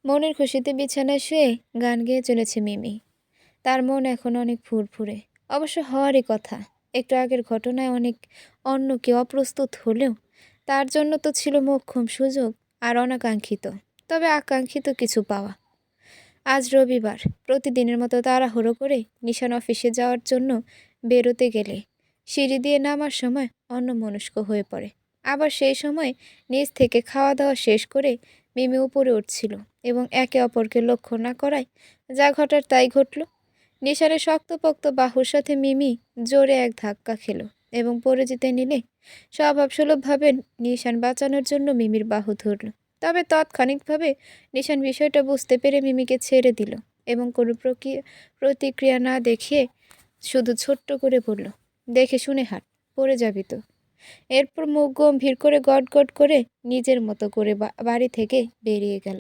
মনের খুশিতে বিছানায় শুয়ে গান গেয়ে চলেছে মিমি। তার মন এখন অনেক ফুরফুরে। অবশ্য হওয়ারই কথা। একটু আগের ঘটনায় অনেক অন্য কেউ অপ্রস্তুত হলেও তার জন্য তো ছিল মোক্ষম সুযোগ আর অনাকাঙ্ক্ষিত, তবে আকাঙ্ক্ষিত কিছু পাওয়া। আজ রবিবার। প্রতিদিনের মতো তাড়াহুড়ো করে নিশান অফিসে যাওয়ার জন্য বেরোতে গেলে সিঁড়ি দিয়ে নামার সময় অন্যমনস্ক হয়ে পড়ে। আবার সেই সময় নিচ থেকে খাওয়া দাওয়া শেষ করে মিমি উপরে উঠছিল এবং একে অপরকে লক্ষ্য না করায় যা ঘটার তাই ঘটল। নিশানের শক্তপোক্ত বাহুর সাথে মিমি জোরে এক ধাক্কা খেল এবং পড়ে যেতে নিলে স্বভাবসুলভভাবে নিশান বাঁচানোর জন্য মিমির বাহু ধরল। তবে তাৎক্ষণিকভাবে নিশান বিষয়টা বুঝতে পেরে মিমিকে ছেড়ে দিল এবং কোনো প্রতিক্রিয়া না দেখিয়ে শুধু ছোট্ট করে বলল, দেখে শুনে হাঁট, পড়ে যাবি তো। এরপর মুখ গম্ভীর করে গটগট করে নিজের মতো করে বাড়ি থেকে বেরিয়ে গেল।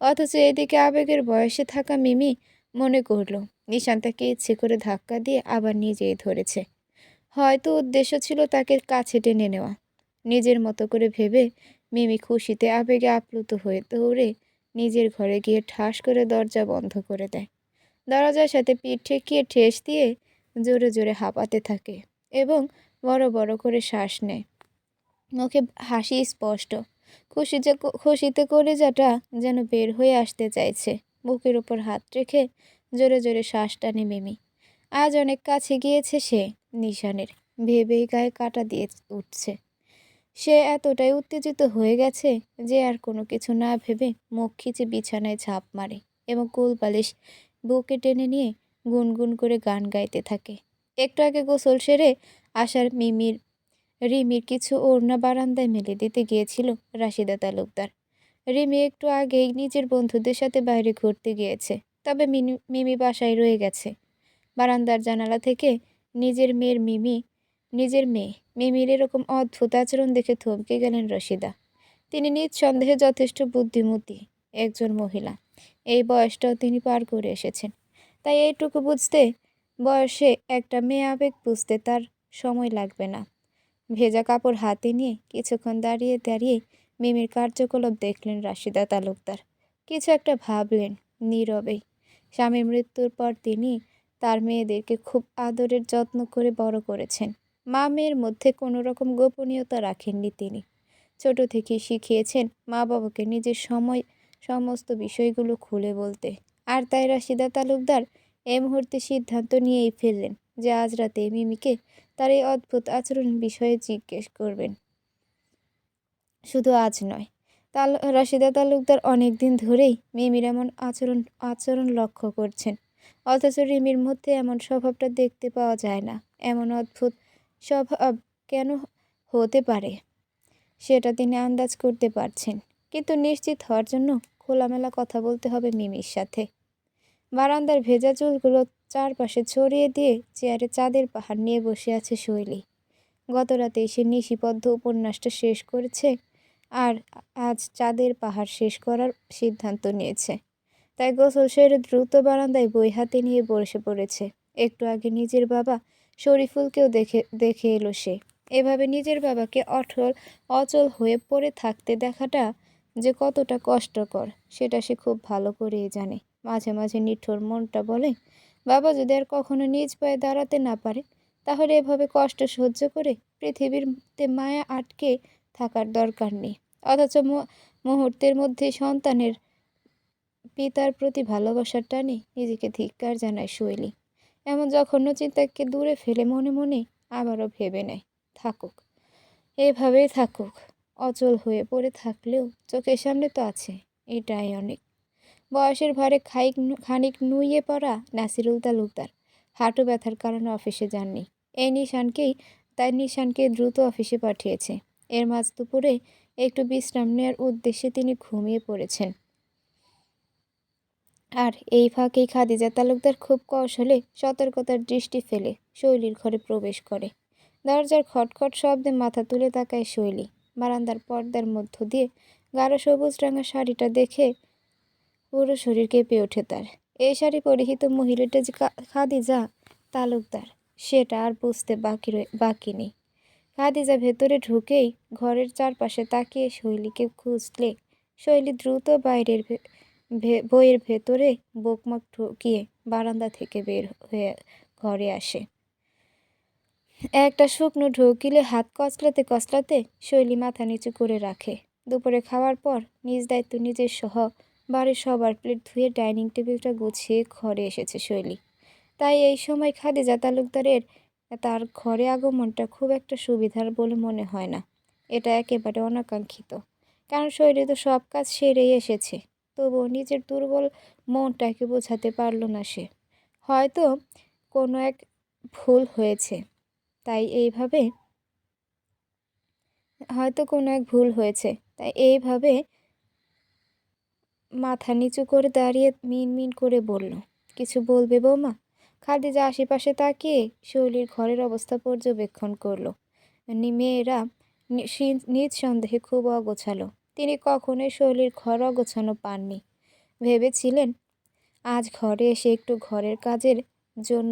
অথচ এদিকে আবেগের বয়সে থাকা মিমি মনে করল নিশান তাকে ইচ্ছে করে ধাক্কা দিয়ে আবার নিজেই ধরেছে। হয়তো উদ্দেশ্য ছিল তাকে কাছে টেনে নেওয়া। নিজের মতো করে ভেবে মিমি খুশিতে আবেগে আপ্লুত হয়ে দৌড়ে নিজের ঘরে গিয়ে ঠাস করে দরজা বন্ধ করে দেয়। দরজার সাথে পিঠ ঠেকিয়ে ঠেস দিয়ে জোরে জোরে হাঁপাতে থাকে এবং বড় বড় করে শ্বাস নেয়। মুখে হাসি স্পষ্ট। খুশিতে কলিজাটা যেন বের হয়ে আসতে চাইছে। বুকের উপর হাত রেখে জোরে জোরে শ্বাস টানে মিমি। আজ অনেক কাছে গিয়েছে সে নিশানের, ভেবেই গায়ে কাঁটা দিয়ে উঠছে। সে এতটাই উত্তেজিত হয়ে গেছে যে আর কোনো কিছু না ভেবে মুখ খিচে বিছানায় ঝাঁপ মারে এবং কোলবালিশ বুকে টেনে নিয়ে গুনগুন করে গান গাইতে থাকে। একটু আগে গোসল সেরে আসার রিমির কিছু ওড়না বারান্দায় মেলে দিতে গিয়েছিল রাশিদা তালুকদার। রিমি একটু আগেই নিজের বন্ধুদের সাথে বাইরে ঘুরতে গিয়েছে, তবে মিমি বাসায় রয়ে গেছে। বারান্দার জানালা থেকে নিজের মেয়ে মিমির এরকম অদ্ভুত আচরণ দেখে থমকে গেলেন রশিদা। তিনি নিঃসন্দেহে যথেষ্ট বুদ্ধিমতী একজন মহিলা। এই বয়সটাও তিনি পার করে এসেছেন, তাই এইটুকু বুঝতে বয়সে একটা মেয়ে আবেগ বুঝতে তার সময় লাগবে না। ভেজা কাপড় হাতে নিয়ে কিছুক্ষণ দাঁড়িয়ে দাঁড়িয়ে মিমির কার্যকলাপ দেখলেন রাশিদা তালুকদার। কিছু একটা ভাবলেন নীরবেই। স্বামীর মৃত্যুর পর তিনি তার মেয়েদেরকে খুব আদরের যত্ন করে বড় করেছেন। মা মেয়ের মধ্যে কোনো রকম গোপনীয়তা রাখেননি তিনি। ছোট থেকেই শিখিয়েছেন মা বাবাকে নিজের সমস্ত বিষয়গুলো খুলে বলতে। আর তাই রাশিদা তালুকদার এই মুহূর্তে সিদ্ধান্ত নিয়েই ফেললেন যে আজ রাতে মিমিকে তার এই অদ্ভুত আচরণ বিষয়ে জিজ্ঞেস করবেন। শুধু আজ নয়, রাশিদা তালুকদার অনেক দিন ধরেই মিমির এমন আচরণ লক্ষ্য করছেন। অথচ রিমির মধ্যে এমন স্বভাবটা দেখতে পাওয়া যায় না। এমন অদ্ভুত স্বভাব কেন হতে পারে সেটা তিনি আন্দাজ করতে পারছেন, কিন্তু নিশ্চিত হওয়ার জন্য খোলামেলা কথা বলতে হবে মিমির সাথে। বারান্দার ভেজা চুলগুলো চারপাশে ছড়িয়ে দিয়ে চেয়ারে চাঁদের পাহাড় নিয়ে বসে আছে শৈলী। গতরাতে সে নিশিবদ্ধ উপন্যাসটা শেষ করেছে আর আজ চাঁদের পাহাড় শেষ করার সিদ্ধান্ত নিয়েছে। তাই গোসল সেরে দ্রুত বারান্দায় বই হাতে নিয়ে বসে পড়েছে। একটু আগে নিজের বাবা শরীফুলকেও দেখে এলো সে। এভাবে নিজের বাবাকে অচল হয়ে পড়ে থাকতে দেখাটা যে কতটা কষ্টকর সেটা সে খুব ভালো করেই জানে। মাঝে মাঝে নিঠুর মনটা বলে, বাবা যদি আর কখনো নিজ পায়ে দাঁড়াতে না পারে তাহলে এভাবে কষ্ট সহ্য করে পৃথিবীতে মায়া আটকে থাকার দরকার নেই। অথচ মুহূর্তের মধ্যে সন্তানের পিতার প্রতি ভালোবাসার টানে নিজেকে ধিক্কার জানায় শৈলী। এমন জঘন্য চিন্তাকে দূরে ফেলে মনে মনে আবারও ভেবে নেয়, থাকুক, এভাবেই থাকুক। অচল হয়ে পড়ে থাকলেও চোখের সামনে তো আছে, এটাই অনেক। বয়সের ভারে খানিক নুইয়ে পড়া নাসিরুল তালুকদার হাঁটু ব্যথার কারণে অফিসে যাননি। নিশানকে দ্রুত অফিসে পাঠিয়েছে। এর মাঝ দুপুরে একটু বিশ্রাম নেওয়ার উদ্দেশ্যে তিনি ঘুমিয়ে পড়েছেন। আর এই ফাঁকেই খাদিজা তালুকদার খুব কৌশলে সতর্কতার দৃষ্টি ফেলে শৈলীর ঘরে প্রবেশ করে। দরজার খটখট শব্দে মাথা তুলে তাকায় শৈলী। বারান্দার পর্দার মধ্য দিয়ে গাঢ় সবুজ রাঙা শাড়িটা দেখে পুরো শরীর কেঁপে ওঠে তার। এই শাড়ি পরিহিত মহিলাটা যে খাদিজা তালুকদার সেটা আর বুঝতে বাকি নেই। খাদিজা ভেতরে ঢুকেই ঘরের চারপাশে তাকিয়ে শৈলীকে খুঁজলে শৈলী দ্রুত বইয়ের ভেতরে বুকমার্ক ঢুকিয়ে বারান্দা থেকে বের হয়ে ঘরে আসে। একটা শুকনো ঢোকিলে হাত কচলাতে কচলাতে শৈলী মাথা নিচু করে রাখে। দুপুরে খাওয়ার পর নিজ দায়িত্ব নিজের সহ বাড়ির সবার প্লেট ধুয়ে ডাইনিং টেবিলটা গুছিয়ে ঘরে এসেছে শৈলী। তাই এই সময় খাদিজা তালুকদারের তার ঘরে আগমনটা খুব একটা সুবিধার বলে মনে হয় না। এটা একেবারে অনাকাঙ্ক্ষিত, কারণ শৈলী তো সব কাজ সেরেই এসেছে। তবুও নিজের দুর্বল মনটাকে বোঝাতে পারল না সে। হয়তো কোনো এক ভুল হয়েছে, তাই এইভাবে তাই মাথা নিচু করে দাঁড়িয়ে মিনমিন করে বলল, কিছু বলবে বৌমা? খাদিজা আশেপাশে তাকিয়ে শৈলীর ঘরের অবস্থা পর্যবেক্ষণ করলো। মেয়েরা নিজ সন্দেহে খুব অগোছালো। তিনি কখনোই শৈলীর ঘর অগোছানো পাননি। ভেবেছিলেন আজ ঘরে এসে একটু ঘরের কাজের জন্য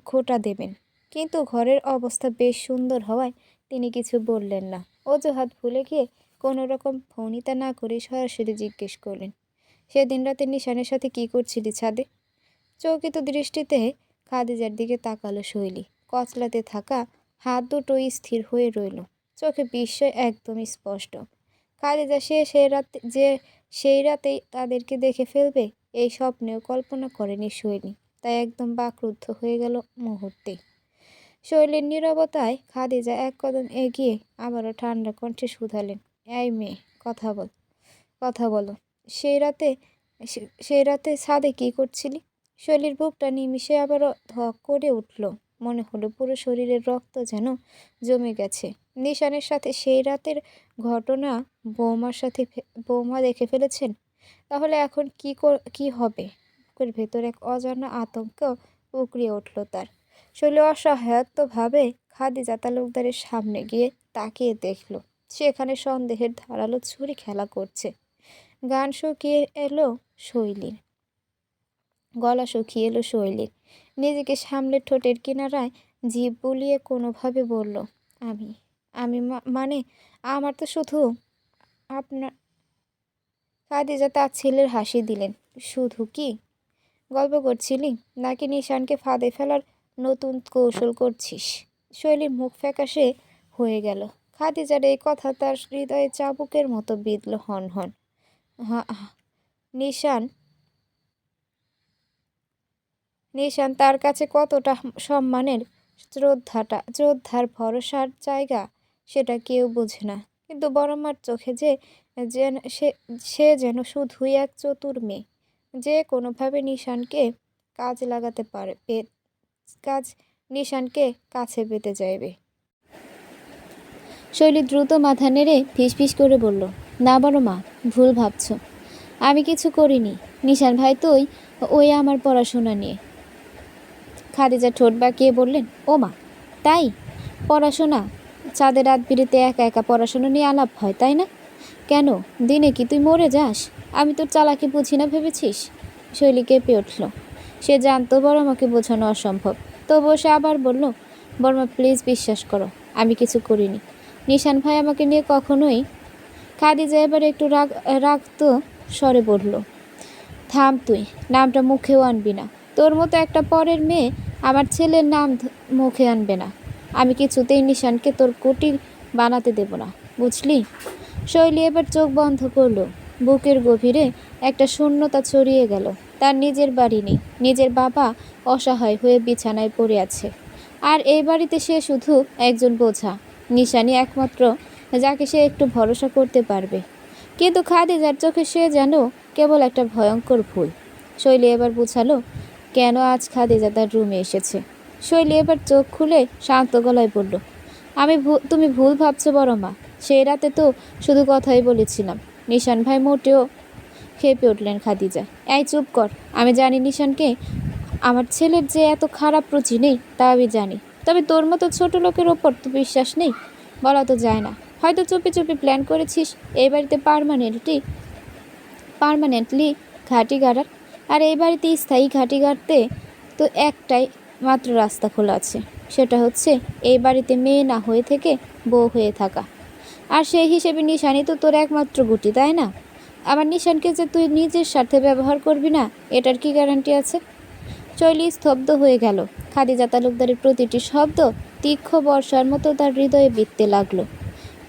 খোটা দেবেন, কিন্তু ঘরের অবস্থা বেশ সুন্দর হওয়ায় তিনি কিছু বললেন না। অজুহাত ভুলে গিয়ে কোনো রকম ফোনিতা না করে সরাসরি জিজ্ঞেস করলেন, সেদিন রাতে নিশানের সাথে কি করছিলি ছাদে? চকিত দৃষ্টিতে খাদিজার দিকে তাকালো শৈলী। কচলাতে থাকা হাত দুটো স্থির হয়ে রইল, চোখে বিস্ময় একদম স্পষ্ট। খাদিজা সেই রাতেই তাদেরকে দেখে ফেলবে এই স্বপ্নেও কল্পনা করেনি শৈলী। তাই একদম বাকরুদ্ধ হয়ে গেল মুহূর্তে। শৈলীর নীরবতায় খাদিজা এক কদম এগিয়ে আবারও ঠান্ডা কণ্ঠে শুধালেন, এই মেয়ে, কথা বলো। সেই রাতে ছাদে কি করছিলি? শৈলীর বুকটা নিমিষে আবারও ধক করে উঠল। মনে হলো পুরো শরীরের রক্ত যেন জমে গেছে। নিশানের সাথে সেই রাতের ঘটনা বৌমা দেখে ফেলেছেন। তাহলে এখন কি হবে? বুকের ভেতর এক অজানা আতঙ্ক উকড়িয়ে উঠল তার। শৈলী অসহায়ত্বভাবে খাদিজা তালুকদারের সামনে গিয়ে তাকিয়ে দেখল সেখানে সন্দেহের ধারালো ছুরি খেলা করছে। গলা শুকিয়ে এলো শৈলীর। নিজেকে সামলে ঠোঁটের কিনারায় জিভ বুলিয়ে কোনোভাবে বলল, আমি মানে আমার তো শুধু আপনার। খাদিজা তার ছেলের হাসি দিলেন, শুধু কি? গল্প করছিলি নাকি নিশানকে ফাঁদে ফেলার নতুন কৌশল করছিস? শৈলীর মুখ ফ্যাকাশে হয়ে গেল। খাদিজার এই কথা তার হৃদয়ে চাবুকের মতো বিঁধল হন হন। নিশান তার কাছে কতটা সম্মানের, শ্রদ্ধার ভরসার জায়গা সেটা কেউ বোঝে না। কিন্তু বড়মার চোখে সে যেন শুধুই এক চতুর মেয়ে, যে কোনোভাবে নিশানকে কাছে পেতে চাইবে। শৈলী দ্রুত মাথা নেড়ে ফিসফিস করে বলল, না বড় মা, ভুল ভাবছ। আমি কিছু করিনি। নিশান ভাই তো ওই আমার পড়াশোনা নিয়ে। খাদিজা ঠোঁট বাঁকিয়ে বললেন, ও মা, তাই? পড়াশোনা? চাঁদের রাত বিরেতে একা একা পড়াশোনা নিয়ে আলাপ হয়, তাই না? কেন, দিনে কি তুই মরে যাস? আমি তোর চালাকি বুঝি না ভেবেছিস? শৈলী কেঁপে উঠল। সে জানতো বড়মাকে বোঝানো অসম্ভব, তবুও সে আবার বলল, বড়মা প্লিজ বিশ্বাস করো, আমি কিছু করিনি। নিশান ভাই আমাকে নিয়ে কখনোই। খাদিজা এবার একটু রাগত স্বরে বলল, থাম তুই, নামটা মুখেও আনবি না। তোর মতো একটা পরের মেয়ে আমার ছেলের নাম মুখে আনবে না। আমি কিছুতেই নিশানকে তোর কুটির বানাতে দেব না, বুঝলি? শৈলী এবার চোখ বন্ধ করলো। বুকের গভীরে একটা শূন্যতা ছড়িয়ে গেল। তার নিজের বাড়ি নেই, নিজের বাবা অসহায় হয়ে বিছানায় পড়ে আছে, আর এই বাড়িতে সে শুধু একজন বোঝা। নিশানই একমাত্র যাকে সে একটু ভরসা করতে পারবে। কিন্তু খাদিজার চোখে সে যেন কেবল একটা ভয়ঙ্কর ভুল। শৈলী এবার বুঝালো কেন আজ খাদিজা তার রুমে এসেছে। শৈলী এবার চোখ খুলে শান্ত গলায় বলল, তুমি ভুল ভাবছো বড় মা। সেই রাতে তো শুধু কথাই বলেছিলাম। নিশান ভাই মোটেও। খেপে উঠলেন খাদিজা, এই চুপ কর। আমি জানি নিশানকে। আমার ছেলের যে এত খারাপ রুচি নেই তা আমি জানি, তবে তোর মতো ছোট লোকের ওপর তো বিশ্বাস নেই, বলা তো যায় না। হয়তো চুপি চুপি প্ল্যান করেছিস এই বাড়িতে পার্মানেন্টলি ঘাঁটি গাড়ার। আর এই বাড়িতে স্থায়ী ঘাঁটি গাড়তে তো একটাই মাত্র রাস্তা খোলা আছে, সেটা হচ্ছে এই বাড়িতে মেয়ে না হয়ে থেকে বউ হয়ে থাকা। আর সেই হিসেবে নিশানি তো তোর একমাত্র গুটি, তাই না? আমার নিশানকে যে তুই নিজের স্বার্থে ব্যবহার করবি না, এটার কি গ্যারান্টি আছে? শৈলী স্তব্ধ হয়ে গেল। খাদিজা তালুকদারের প্রতিটি শব্দ তীক্ষ্ণ বর্ষার মতো তার হৃদয়ে বিঁধতে লাগলো।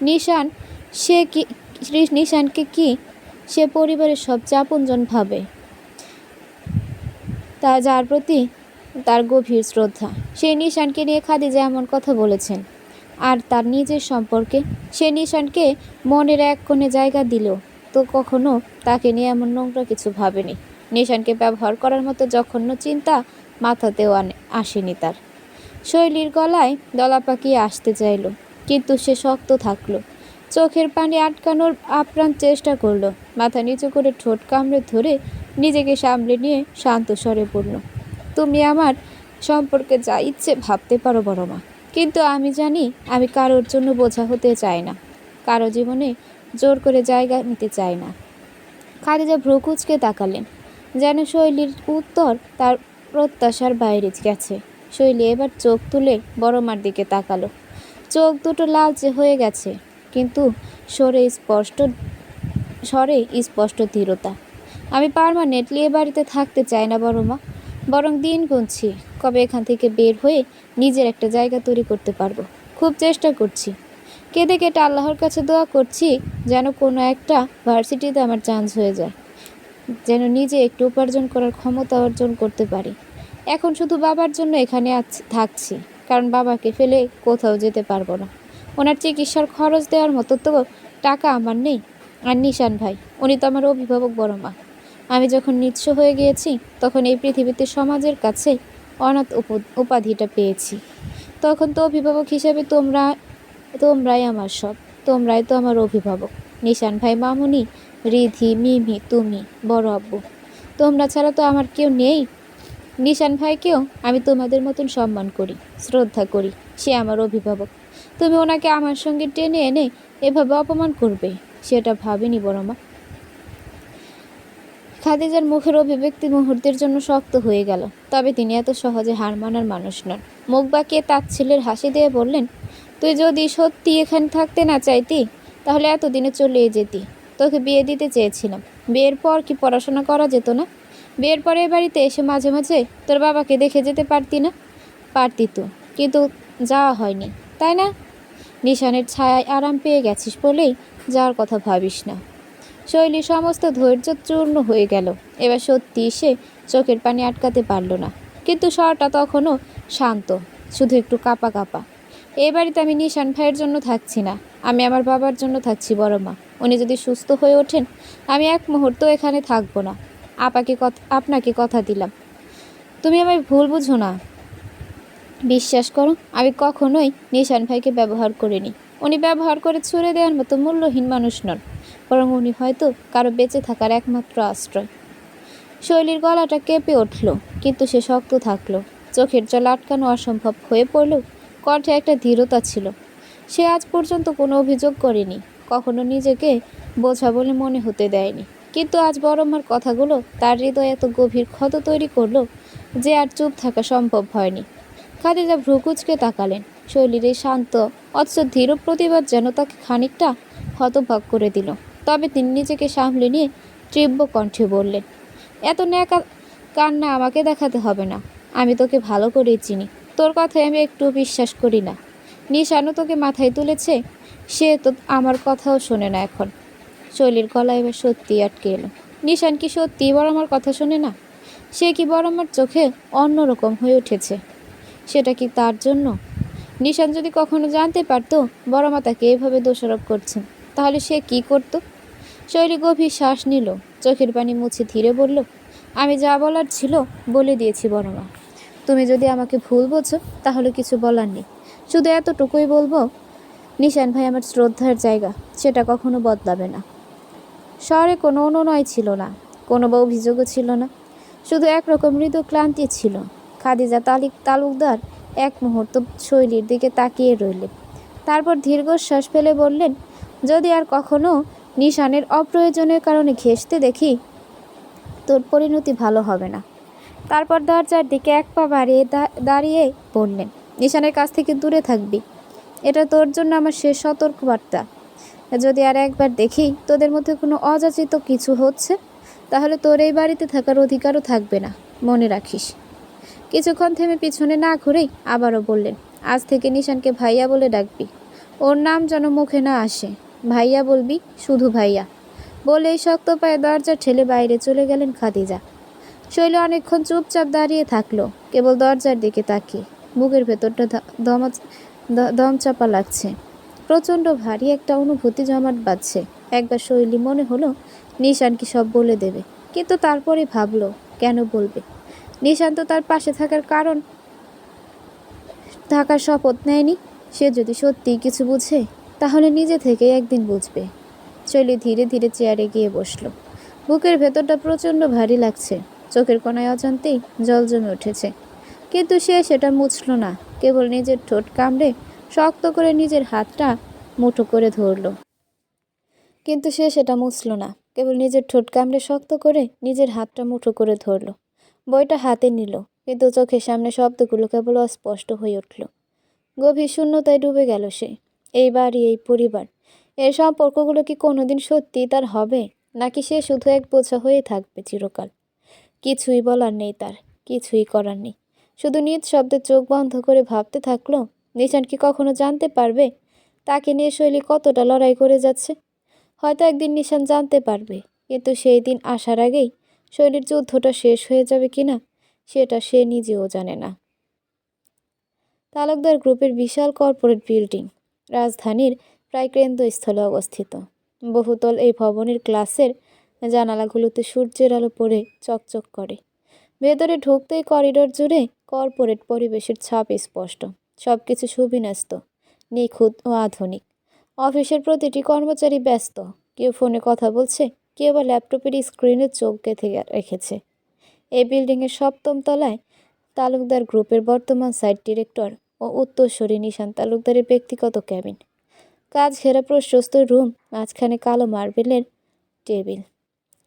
নিশান সে কি নিশানকে কি সে পরিবারের সবচেয়ে আপনজন ভাবে, তা যার প্রতি তার গভীর শ্রদ্ধা। সেই নিশানকে নিয়ে খাদিজা এমন কথা বলেছেন। আর তার নিজের সম্পর্কে সে নিশানকে মনের এক কোণে জায়গা দিল, তো কখনো তাকে নিয়ে এমন নোংরা কিছু ভাবেনি। নিশানকে ব্যবহার করার মতো জঘন্য চিন্তা মাথাতেও আসেনি তার। শৈলীর গলায় দলা পাকিয়ে আসতে চাইল, কিন্তু সে শক্ত থাকলো। চোখের পানি আটকানোর আপ্রাণ চেষ্টা করলো। মাথা নিচু করে ঠোঁট কামড়ে ধরে নিজেকে সামলে নিয়ে শান্ত স্বরে বলল, তুমি আমার সম্পর্কে যা ইচ্ছে ভাবতে পারো বড় মা, কিন্তু আমি জানি আমি কারোর জন্য বোঝা হতে চাই না, কারো জীবনে জোর করে জায়গা নিতে চাই না। খাদিজা ভ্রু কুঁচকে তাকালেন, যেন শৈলীর উত্তর তার প্রত্যাশার বাইরে গেছে। শৈলী এবার চোখ তুলে বড় মার দিকে তাকালো। চোখ দুটো লালচে হয়ে গেছে, কিন্তু স্বরে স্পষ্ট দৃঢ়তা। আমি পার্মানেন্টলি এ বাড়িতে থাকতে চাই না বড় মা, বরং দিন গুনছি কবে এখান থেকে বের হয়ে নিজের একটা জায়গা তৈরি করতে পারবো। খুব চেষ্টা করছি, কেঁদে কেটে আল্লাহর কাছে দোয়া করছি যেন কোনো একটা ভার্সিটিতে আমার চান্স হয়ে যায়, যেন নিজে একটু উপার্জন করার ক্ষমতা অর্জন করতে পারি। এখন শুধু বাবার জন্য এখানে থাকছি, কারণ বাবাকে ফেলে কোথাও যেতে পারবো না। ওনার চিকিৎসার খরচ দেওয়ার মতো তো টাকা আমার নেই। আর নিশান ভাই, উনি তো আমার অভিভাবক বড় মা। আমি যখন নিঃস্ব হয়ে গিয়েছি তখন এই পৃথিবীতে সমাজের কাছে অনাথ উপাধিটা পেয়েছি। তখন তো অভিভাবক হিসেবে তোমরাই আমার সব, তোমরাই তো আমার অভিভাবক। নিশান ভাই, মামুনি, রিধি, মিমি, তুমি, বড় আব্বু, তোমরা ছাড়া তো আমার কেউ নেই। নিশান ভাইকেও আমি তোমাদের মতন সম্মান করি, শ্রদ্ধা করি, সে আমার অভিভাবক। তুমি ওনাকে আমার সঙ্গে টেনে এনে এভাবে অপমান করবে, সেটা ভাবিনি বড় মা। খাদিজার মুখের অভিব্যক্তি মুহূর্তের জন্য শক্ত হয়ে গেল, তবে তিনি এত সহজে হার মানার মানুষ নন। মুখ বাঁকিয়ে তাচ্ছিল্যের হাসি দিয়ে বললেন, তুই যদি সত্যি এখানে থাকতে না চাইতি তাহলে এতদিনে চলে যেতি। তোকে বিয়ে দিতে চেয়েছিলাম, বিয়ের পর কি পড়াশোনা করা যেত না? বিয়ের পরে বাড়িতে এসে মাঝে মাঝে তোর বাবাকে দেখে যেতে পারতি না? পারতি তো, কিন্তু যাওয়া হয়নি, তাই না? নিশানের ছায়ায় আরাম পেয়ে গেছিস বলেই যাওয়ার কথা ভাবিস না। শৈলী সমস্ত ধৈর্য চূর্ণ হয়ে গেল। এবার সত্যি সে চোখের পানি আটকাতে পারল না, কিন্তু স্বরটা তখনও শান্ত, শুধু একটু কাঁপা কাঁপা। এই বাড়িতে আমি নিশান ভাইয়ের জন্য থাকছি না, আমি আমার বাবার জন্য থাকছি বড় মা। উনি যদি সুস্থ হয়ে ওঠেন আমি এক মুহূর্ত এখানে থাকবো না। আপনাকে কথা দিলাম, তুমি আমায় ভুল বুঝো না। বিশ্বাস করো, আমি কখনোই নিশান ভাইকে ব্যবহার করিনি। উনি ব্যবহার করে ছুড়ে দেওয়ার মতো মূল্যহীন মানুষ নন, বরং উনি হয়তো কারো বেঁচে থাকার একমাত্র আশ্রয়। শৈলীর গলাটা কেঁপে উঠল, কিন্তু সে শক্ত থাকলো। চোখের জল আটকানো অসম্ভব হয়ে পড়লেও কণ্ঠে একটা দৃঢ়তা ছিল। সে আজ পর্যন্ত কোনো অভিযোগ করেনি, কখনো নিজেকে বোঝা বলে মনে হতে দেয়নি, কিন্তু আজ বড় মার কথাগুলো তার হৃদয়ে এত গভীর ক্ষত তৈরি করলো যে আর চুপ থাকা সম্ভব হয়নি। খাদিজা ভ্রু কুঁচকে তাকালেন। শৈলীর এই শান্ত অথচ ধীর প্রতিবাদ যেন তাকে খানিকটা হতবাক করে দিল। তবে তিনি নিজেকে সামলে নিয়ে তীব্র কণ্ঠে বললেন, এত ন্যাকা কান্না আমাকে দেখাতে হবে না। আমি তোকে ভালো করেই চিনি, তোর কথায় আমি একটু বিশ্বাস করি না। নিশানও তোকে মাথায় তুলেছে, সে তো আমার কথাও শোনে না এখন। শৈলীর গলা এবার সত্যিই আটকে এলো। নিশান কি সত্যিই বড় আমার কথা শোনে না? সে কি বড় আমার চোখে অন্যরকম হয়ে উঠেছে? সেটা কি তার জন্য? নিশান যদি কখনো জানতে পারতো বড় মা তাকে এভাবে দোষারোপ করছেন, তাহলে সে কি করত? শৈলী গভীর শ্বাস নিল, চোখের পানি মুছে ধীরে বলল, আমি যা বলার ছিল বলে দিয়েছি বড় মা। তুমি যদি আমাকে ভুল বোঝো তাহলে কিছু বলার নেই। শুধু এতটুকুই বলবো, নিশান ভাই আমার শ্রদ্ধার জায়গা, সেটা কখনো বদলাবে না। শহরে কোনো অনুনয় ছিল না, কোনো বা অভিযোগও ছিল না, শুধু একরকম মৃদু ক্লান্তি ছিল। খাদিজা তালুকদার এক মুহূর্ত শৈলীর দিকে তাকিয়ে রইলেন, তারপর দীর্ঘশ্বাস ফেলে বললেন, যদি আর কখনো নিশানের অপ্রয়োজনীয় কারণে ঘেঁষতে দেখি তোর পরিণতি ভালো হবে না। তারপর দরজার দিকে এক পা বাড়িয়ে দাঁড়িয়ে বললেন, নিশানের কাছ থেকে দূরে থাকবি, এটা তোর জন্য আমার শেষ সতর্কবার্তা। যদি আর একবার দেখি তোদের মধ্যে কোনো অযাচিত কিছু হচ্ছে, তাহলে তোর এই বাড়িতে থাকার অধিকারও থাকবে না, মনে রাখিস। কিছুক্ষণ থেমে পিছনে না ঘুরেই আবারও বললেন, আজ থেকে নিশানকে ভাইয়া বলে ডাকবি। ওর নাম যেন মুখে না আসে। ভাইয়া বলবি, শুধু ভাইয়া। বলেই শক্ত পায়ে দরজা ঠেলে বাইরে চলে গেলেন খাদিজা। শৈল অনেকক্ষণ চুপচাপ দাঁড়িয়ে থাকলো, কেবল দরজার দিকে তাকিয়ে। বুকের ভেতরটা দম চাপা লাগছে। প্রচণ্ড ভারী একটা অনুভূতি জমাট বাঁধছে। একবার শৈলী মনে হলো নিশান কি সব বলে দেবে, কিন্তু তারপরে ভাবলো, কেন বলবে? নিশান তো তার পাশে থাকার শপথ নেয়নি। সে যদি সত্যিই কিছু বুঝে, তাহলে নিজে থেকে একদিন বুঝবে। শৈলী ধীরে ধীরে চেয়ারে গিয়ে বসল। বুকের ভেতরটা প্রচণ্ড ভারী লাগছে। চোখের কোণায় অজান্তেই জল জমে উঠেছে, কিন্তু সে সেটা মুছল না। কেবল নিজের ঠোঁট কামড়ে শক্ত করে নিজের হাতটা মুঠো করে ধরল। বইটা হাতে নিল, কিন্তু চোখের সামনে শব্দগুলো কেবল অস্পষ্ট হয়ে উঠল। গভীর শূন্যতায় ডুবে গেল সে। এই বাড়ি, এই পরিবার, এর সম্পর্কগুলো কি কোনোদিন সত্যিই তার হবে, নাকি সে শুধু এক বোঝা হয়ে থাকবে চিরকাল? কিছুই বলার নেই তার, কিছুই করার নেই। শুধু নিজ শব্দে চোখ বন্ধ করে ভাবতে থাকলো, নিশান কি কখনো জানতে পারবে তাকে নিয়ে শৈলী কতটা লড়াই করে যাচ্ছে? হয়তো একদিন নিশান জানতে পারবে, কিন্তু সেই দিন আসার আগেই শৈলীর যুদ্ধটা শেষ হয়ে যাবে কিনা সেটা সে নিজেও জানে না। তালুকদার গ্রুপের বিশাল কর্পোরেট বিল্ডিং রাজধানীর প্রায় কেন্দ্রস্থলে অবস্থিত। বহুতল এই ভবনের গ্লাসের জানালাগুলোতে সূর্যের আলো পড়ে চকচক করে। ভেতরে ঢুকতেই করিডোর জুড়ে কর্পোরেট পরিবেশের ছাপ স্পষ্ট। সবকিছু সুবিন্যস্ত, নিখুঁত ও আধুনিক। অফিসের প্রতিটি কর্মচারী ব্যস্ত, কেউ ফোনে কথা বলছে, কেউ বা ল্যাপটপের স্ক্রিনে চোখ গেঁথে রেখেছে। এই বিল্ডিংয়ের 7ম তলায় তালুকদার গ্রুপের বর্তমান সাইট ডিরেক্টর ও উত্তরসূরি নিশান তালুকদারের ব্যক্তিগত ক্যাবিন। কাজ ঘেরা প্রশস্ত রুম, মাঝখানে কালো মার্বেলের টেবিল,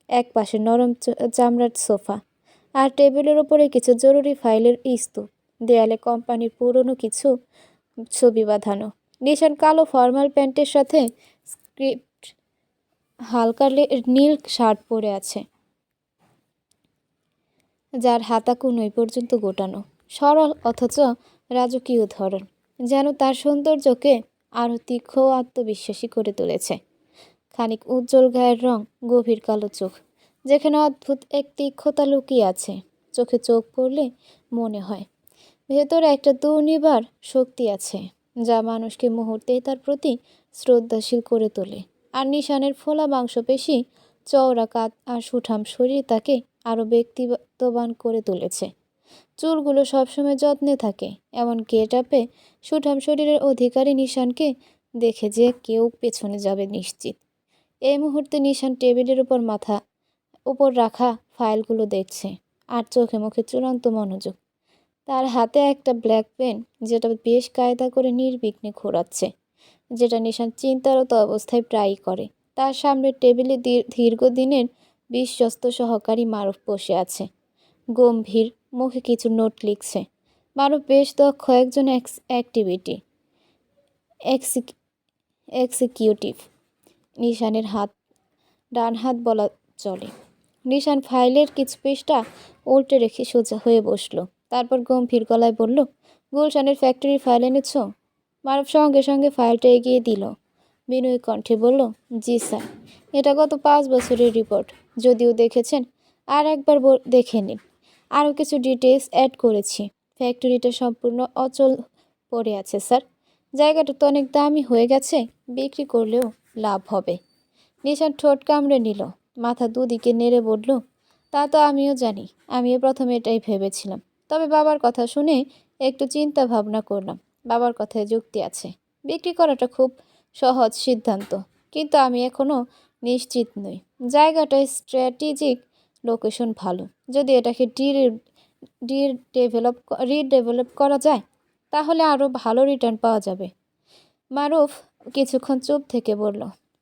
এক পাশে নরম চামড়ার সোফা, আর টেবিলের ওপরে কিছু জরুরি ফাইলের স্তূপ। দেয়ালে কোম্পানির পুরনো কিছু ছবি বাঁধানো। নিশান কালো ফর্মাল প্যান্টের সাথে স্ক্রিপ্ট হালকা নীল শার্ট পরে আছে, যার হাতা কোনোই পর্যন্ত গোটানো। সরল অথচ রাজকীয় ধরন যেন তার সৌন্দর্যকে আরও তীক্ষ্ণ ও আত্মবিশ্বাসী করে তুলেছে। খানিক উজ্জ্বল গায়ের রং, গভীর কালো চোখ, যেখানে অদ্ভুত এক তীক্ষ্ণতা লুকিয়ে আছে। চোখে চোখ পড়লে মনে হয় ভেতরে একটা দুর্নিবার শক্তি আছে, যা মানুষকে মুহূর্তেই তার প্রতি শ্রদ্ধাশীল করে তোলে। আর নিশানের ফোলা মাংসপেশি, চওড়া কাঁধ আর সুঠাম শরীর তাকে আরও ব্যক্তিত্ববান করে তুলেছে। চুলগুলো সবসময় যত্নে থাকে, এমন গেট আপে সুঠাম শরীরের অধিকারী নিশানকে দেখে যে কেউ পেছনে যাবে নিশ্চিত। এই মুহূর্তে নিশান টেবিলের উপর রাখা ফাইলগুলো দেখছে, আর চোখে মুখে চূড়ান্ত মনোযোগ। তার হাতে একটা ব্ল্যাক পেন, যেটা বেশ কায়দা করে নির্বিঘ্নে ঘোরাচ্ছে, যেটা নিশান চিন্তারত অবস্থায় প্রায়ই করে। তার সামনের টেবিলে দীর্ঘদিনের বিশ্বস্ত সহকারী মারুফ বসে আছে, গম্ভীর মুখে কিছু নোট লিখছে। মারুফ বেশ দক্ষ একজন এক্সিকিউটিভ। নিশানের ডান হাত বলা চলে। নিশান ফাইলের কিছু পৃষ্ঠা উল্টে রেখে সোজা হয়ে বসলো। তারপর গম্ভীর গলায় বলল, গুলশানের ফ্যাক্টরির ফাইল এনেছ? মারুফ সঙ্গে সঙ্গে ফাইলটা এগিয়ে দিল। বিনয়ী কণ্ঠে বলল, জি স্যার, এটা গত 5 বছরের রিপোর্ট। যদিও দেখেছেন, আর একবার দেখে নিন। আরও কিছু ডিটেলস অ্যাড করেছি। ফ্যাক্টরিটা সম্পূর্ণ অচল পড়ে আছে স্যার। জায়গাটা তো অনেক দামি হয়ে গেছে, বিক্রি করলেও লাভ হবে। নিশান ঠোঁট কামড়ে নিল, মাথা দুদিকে নেড়ে বলল, তা তো আমিও জানি। আমিও প্রথমে এটাই ভেবেছিলাম, তবে বাবার কথা শুনে একটু চিন্তা ভাবনা করলাম। বাবার কথায় যুক্তি আছে। বিক্রি করাটা খুব সহজ সিদ্ধান্ত, কিন্তু আমি এখনও নিশ্চিত নই। জায়গাটায় স্ট্র্যাটেজিক লোকেশন ভালো। যদি এটাকে রিডেভেলপ করা যায়, তাহলে আরও ভালো রিটার্ন পাওয়া যাবে। মারুফ কিছুক্ষণ চুপ থেকে বলল,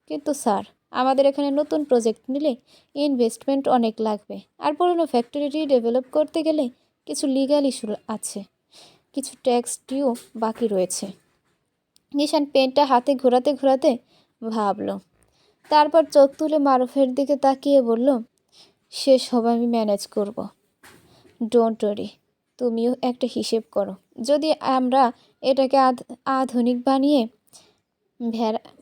কিন্তু স্যার, আমাদের এখানে নতুন প্রজেক্ট নিলে ইনভেস্টমেন্ট অনেক লাগবে, আর পুরনো ফ্যাক্টরি রিডেভেলপ করতে গেলে কিছু লিগ্যাল ইস্যু আছে, কিছু ট্যাক্স ডিউ বাকি রয়েছে। নিশান পেনটা হাতে ঘোরাতে ঘোরাতে ভাবল। তারপর চোখ তুলে মারুফের দিকে তাকিয়ে বলল, সেসব আমি ম্যানেজ করব। ডোন্ট ওয়ারি, তুমিও একটা হিসেব করো। যদি আমরা এটাকে আধুনিক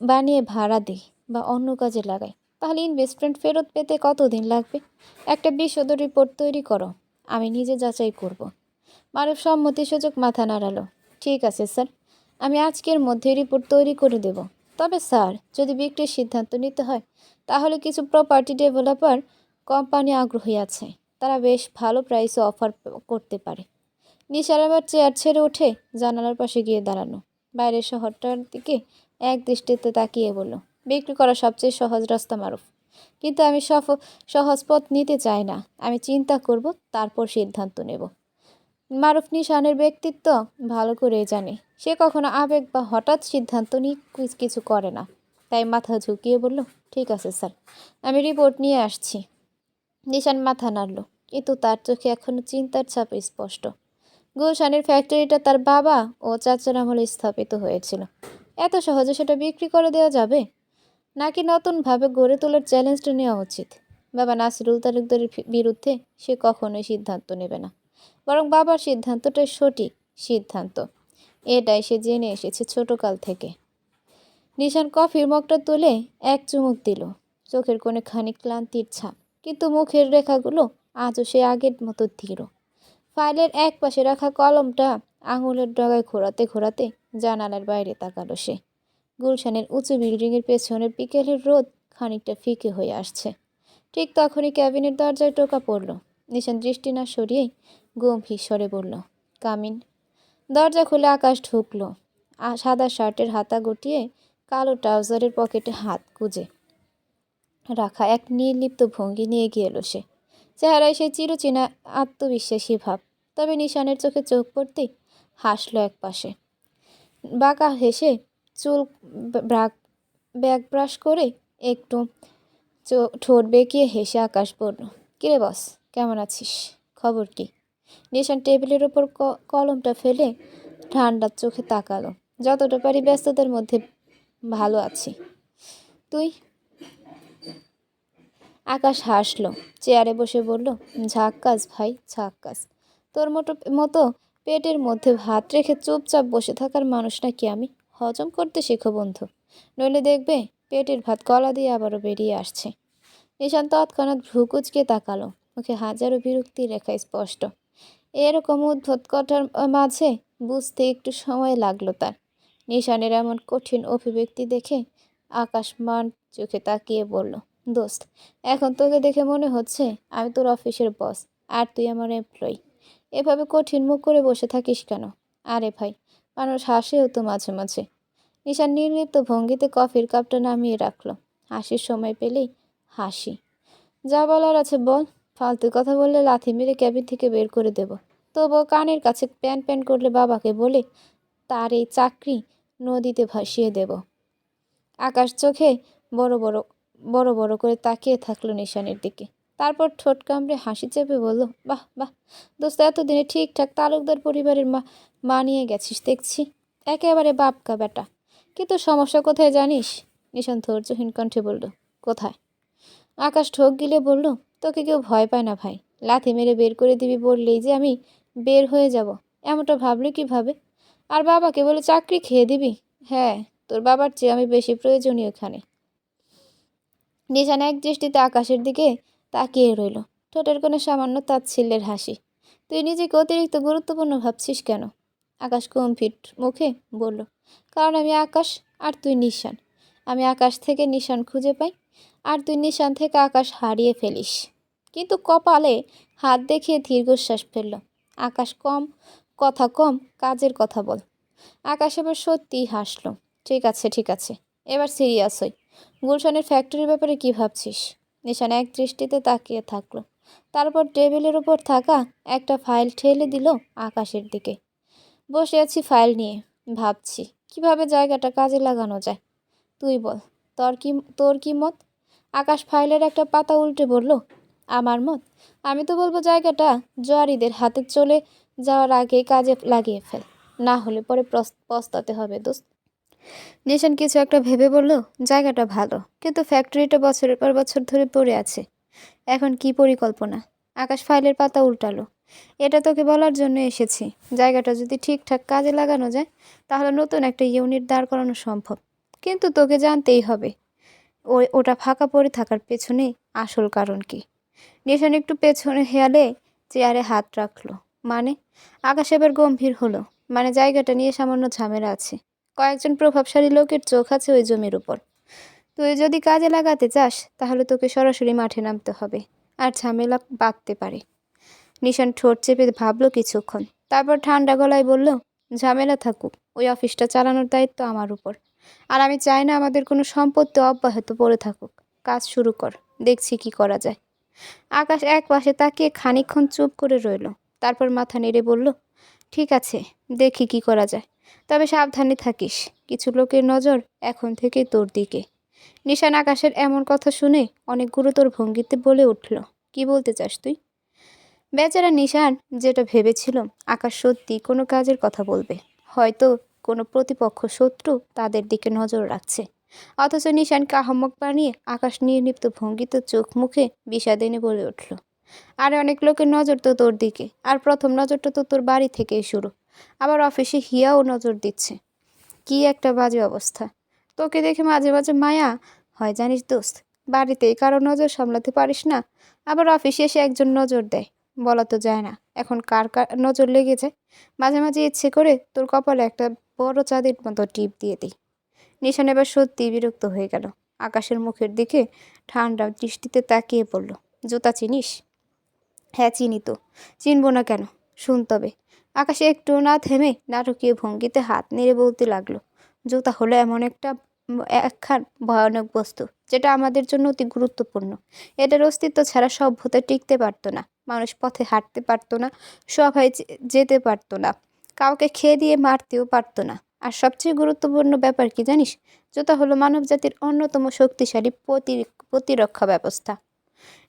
বানিয়ে ভাড়া দিই বা অন্য কাজে লাগাই, তাহলে ইনভেস্টমেন্ট ফেরত পেতে কতদিন লাগবে? একটা বিশদ রিপোর্ট তৈরি করো, আমি নিজে যাচাই করব। মারুফ সম্মতিসূচক মাথা নাড়ালো। ঠিক আছে স্যার, আমি আজকের মধ্যে রিপোর্ট তৈরি করে দেব। তবে স্যার, যদি বিক্রির সিদ্ধান্ত নিতে হয়, তাহলে কিছু প্রপার্টি ডেভেলপার কোম্পানি আগ্রহী আছে। তারা বেশ ভালো প্রাইসে অফার করতে পারে। নিসার আবার চেয়ার ছেড়ে উঠে জানালার পাশে গিয়ে দাঁড়ানো। বাইরের শহরটার দিকে এক দৃষ্টিতে তাকিয়ে বলল, বিক্রি করা সবচেয়ে সহজ রাস্তা মারুফ, কিন্তু আমি সহজ পথ নিতে চাই না। আমি চিন্তা করব, তারপর সিদ্ধান্ত নেব। মারুফ নিশানের ব্যক্তিত্ব ভালো করেই জানে। সে কখনো আবেগ বা হঠাৎ সিদ্ধান্ত নিয়ে কিছু করে না। তাই মাথা ঝুঁকিয়ে বলল, ঠিক আছে স্যার, আমি রিপোর্ট নিয়ে আসছি। নিশান মাথা নাড়ল, কিন্তু তার চোখে এখনো চিন্তার ছাপ স্পষ্ট। গুলশানের ফ্যাক্টরিটা তার বাবা ও চাচার আমলে স্থাপিত হয়েছিল। এত সহজে সেটা বিক্রি করে দেওয়া যাবে, নাকি নতুনভাবে গড়ে তোলার চ্যালেঞ্জটা নেওয়া উচিত? বাবা নাসিরুল তালুকদারের বিরুদ্ধে সে কখনোই সিদ্ধান্ত নেবে না, বরং বাবার সিদ্ধান্তটাই সঠিক সিদ্ধান্ত। এটাই সে জেনে এসেছে ছোটকাল থেকে। নিশান কফির মগটা তুলে এক চুমুক দিল। চোখের কোণে খানিক ক্লান্তির ছাপ, কিন্তু মুখের রেখাগুলো আজও সে আগের মতো দৃঢ়। ফাইলের এক পাশে রাখা কলমটা আঙুলের ডগায় ঘোরাতে ঘোরাতে জানালার বাইরে তাকালো সে। গুলশানের উঁচু বিল্ডিংয়ের পেছনের বিকেলের রোদ খানিকটা ফিকে হয়ে আসছে। ঠিক তখনই ক্যাবিনের দরজায় টোকা পড়ল। নিশান দৃষ্টি না সরিয়েই গম্ভীর স্বরে বলল, কামিন। দরজা খুলে আকাশ ঢুকলো। সাদা শার্টের হাতা গুটিয়ে কালো ট্রাউজারের পকেটে হাত গুজে রাখা এক নির্লিপ্ত ভঙ্গি নিয়ে গিয়ে এলো সে। চেহারায় সেই চিরচেনা আত্মবিশ্বাসী ভাব। তবে নিশানের চোখে চোখ পড়তেই হাসল এক পাশে। বাঁকা হেসে চুল ব্যাক ব্রাশ করে একটু ঠোঁট বেঁকিয়ে হেসে আকাশ বলল, কিরে বস, কেমন আছিস? খবর কি? নিশান টেবিলের ওপর কলমটা ফেলে ঠান্ডা চোখে তাকালো। যতটা পারি ব্যস্ততার মধ্যে ভালো আছি। তুই? আকাশ হাসলো, চেয়ারে বসে বলল, ঝাক্কাস ভাই, ঝাক্কাস। তোর মতো পেটের মধ্যে ভাত রেখে চুপচাপ বসে থাকার মানুষ নাকি আমি? হজম করতে শেখো বন্ধু, নইলে দেখবে পেটের ভাত গলা দিয়ে আবারও বেরিয়ে আসছে। নিশান তৎক্ষণাৎ ভ্রু কুঁচকে তাকালো, মুখে হাজারো বিরক্তি রেখা স্পষ্ট। এরকম উদ্ভট কথার মাঝে বুঝতে একটু সময় লাগলো তার। নিশানের এমন কঠিন অভিব্যক্তি দেখে আকাশ মান চোখে তাকিয়ে বলল, দোস্ত, এখন তোকে দেখে মনে হচ্ছে আমি তোর অফিসের বস আর তুই আমার এমপ্লয়ি। এভাবে কঠিন মুখ করে বসে থাকিস কেন? আরে ভাই, মানুষ হাসেও তো মাঝে মাঝে। নিশান নির্লিপ্ত ভঙ্গিতে কফির কাপটা নামিয়ে রাখলো। হাসির সময় পেলেই হাসি। যা বলার আছে বল, ফালতু কথা বললে লাথি মেরে ক্যাবিন থেকে বের করে দেব। তবুও কানের কাছে প্যান প্যান করলে বাবাকে বলে তার এই চাকরি নদীতে ভাসিয়ে দেব। আকাশ চোখে বড় বড় বড় বড় করে তাকিয়ে থাকলো নিশানের দিকে। তারপর ঠোঁট কামড়ে হাসি চেপে বলল, বাহ বাহ দোস্ত, এতদিনে ঠিকঠাক তালুকদার পরিবারের মানিয়ে গেছিস দেখছি। একেবারে বাপকা বেটা। কিন্তু সমস্যা কোথায় জানিস? নিশান ধৈর্যহীন কণ্ঠে বলল, কোথায়? আকাশ ঠোক গিলে বলল, তোকে কেউ ভয় পায় না ভাই। লাথি মেরে বের করে দিবি বললেই যে আমি বের হয়ে যাব, এমনটা ভাবলে কিভাবে? আর বাবাকে বলে চাকরি খেয়ে দিবি? হ্যাঁ, তোর বাবার চেয়ে আমি বেশি প্রয়োজনীয় এখানে। নিশান এক দৃষ্টিতে আকাশের দিকে তাকিয়ে রইল, ঠোঁটের কোণে সামান্য তাচ্ছিল্যের হাসি। তুই নিজেকে অতিরিক্ত গুরুত্বপূর্ণ ভাবছিস কেন? আকাশ গম্ভীর মুখে বলল, কারণ আমি আকাশ আর তুই নিশান। আমি আকাশ থেকে নিশান খুঁজে পাই, আর তুই নিশান থেকে আকাশ হারিয়ে ফেলিস। কিন্তু কপালে হাত দেখিয়ে দীর্ঘশ্বাস ফেলল। আকাশ কথা কম, কাজের কথা বল। আকাশ এবার সত্যিই হাসলো। ঠিক আছে ঠিক আছে, এবার সিরিয়াস হই। গুলশানের ফ্যাক্টরির ব্যাপারে কি ভাবছিস? নিশান এক দৃষ্টিতে তাকিয়ে থাকলো। তারপর টেবিলের উপর থাকা একটা ফাইল ঠেলে দিল আকাশের দিকে। বসে আছি ফাইল নিয়ে, ভাবছি কিভাবে জায়গাটা কাজে লাগানো যায়। তুই বল, তোর কি মত? আকাশ ফাইলের একটা পাতা উল্টে বলল, আমার মত? আমি তো বলবো জায়গাটা জোয়ারিদের হাতে চলে যাওয়ার আগে কাজে লাগিয়ে ফেল, না হলে পরে পস্তাতে হবে দোস্ত। নিশান কিছু একটা ভেবে বলল, জায়গাটা ভালো, কিন্তু ফ্যাক্টরিটা বছরের পর বছর ধরে পড়ে আছে। এখন কি পরিকল্পনা? আকাশ ফাইলের পাতা উল্টালো। এটা তোকে বলার জন্য এসেছি। জায়গাটা যদি ঠিকঠাক কাজে লাগানো যায় তাহলে নতুন একটা ইউনিট দাঁড় করানো সম্ভব। কিন্তু তোকে জানতেই হবে ওটা ফাঁকা পড়ে থাকার পেছনে আসল কারণ কি। নিশান একটু পেছনে হেয়ালে চেয়ারে হাত রাখলো। মানে? আকাশ এবার গম্ভীর হলো। মানে জায়গাটা নিয়ে সামান্য ঝামেলা আছে। কয়েকজন প্রভাবশালী লোকের চোখ আছে ওই জমির উপর। তুই যদি কাজে লাগাতে চাস তাহলে তোকে সরাসরি মাঠে নামতে হবে, আর ঝামেলা বাঁধতে পারে। নিশান ঠোঁট চেপে ভাবলো কিছুক্ষণ, তারপর ঠান্ডা গলায় বলল, ঝামেলা থাকুক, ওই অফিসটা চালানোর দায়িত্ব আমার উপর। আর আমি চাই না আমাদের কোনো সম্পত্তি অব্যাহত পড়ে থাকুক। কাজ শুরু কর, দেখছি কি করা যায়। আকাশ এক পাশে তাকিয়ে খানিকক্ষণ চুপ করে রইল। তারপর মাথা নেড়ে বলল, ঠিক আছে, দেখি কি করা যায়। তবে সাবধানে থাকিস, কিছু লোকের নজর এখন থেকেই তোর দিকে। নিশান আকাশের এমন কথা শুনে অনেক গুরুতর ভঙ্গিতে বলে উঠল, কি বলতে চাস তুই? বেচারা নিশান যেটা ভেবেছিল আকাশ সত্যি কোনো কাজের কথা বলবে, হয়তো কোনো প্রতিপক্ষ শত্রু তাদের দিকে নজর রাখছে। অথচ নিশানকে আহাম্মক বানিয়ে আকাশ নির্লিপ্ত ভঙ্গিতে চোখ মুখে বিষাদ এনে বলে উঠল, আরে অনেক লোকের নজর তো তোর দিকে, আর প্রথম নজরটা তো তোর বাড়ি থেকেই শুরু। আবার অফিসে হিয়াও নজর দিচ্ছে। কি একটা বাজে অবস্থা। তোকে দেখে মাঝে মাঝে মায়া হয় জানিস দোস্ত। বাড়িতেই কারো নজর সামলাতে পারিস না, আবার অফিসে এসে একজন নজর দেয়। বলা তো যায় না এখন কার কার নজর লেগে যায়। মাঝে মাঝে ইচ্ছে করে তোর কপালে একটা বড় চাঁদের মতো টিপ দিয়ে দিই। নিশান এবার সত্যি বিরক্ত হয়ে গেল। আকাশের মুখের দিকে ঠান্ডা দৃষ্টিতে তাকিয়ে পড়ল। জুতা চিনিস? হ্যাঁ চিনি তো, চিনব না কেন? শুন তবে। আকাশে একটু না থেমে নাটকীয় ভঙ্গিতে হাত নেড়ে বলতে লাগলো, জুতা হলো এমন একখান ভয়ানক বস্তু যেটা আমাদের জন্য অতি গুরুত্বপূর্ণ। এটার অস্তিত্ব ছাড়া সভ্যতা টিকতে পারতো না, মানুষ পথে হাঁটতে পারতো না, সভায় যেতে পারতো না, কাউকে খেয়ে দিয়ে মারতেও পারতো না। আর সবচেয়ে গুরুত্বপূর্ণ ব্যাপার কি জানিস? জুতা হলো মানবজাতির অন্যতম শক্তিশালী প্রতিরক্ষা ব্যবস্থা।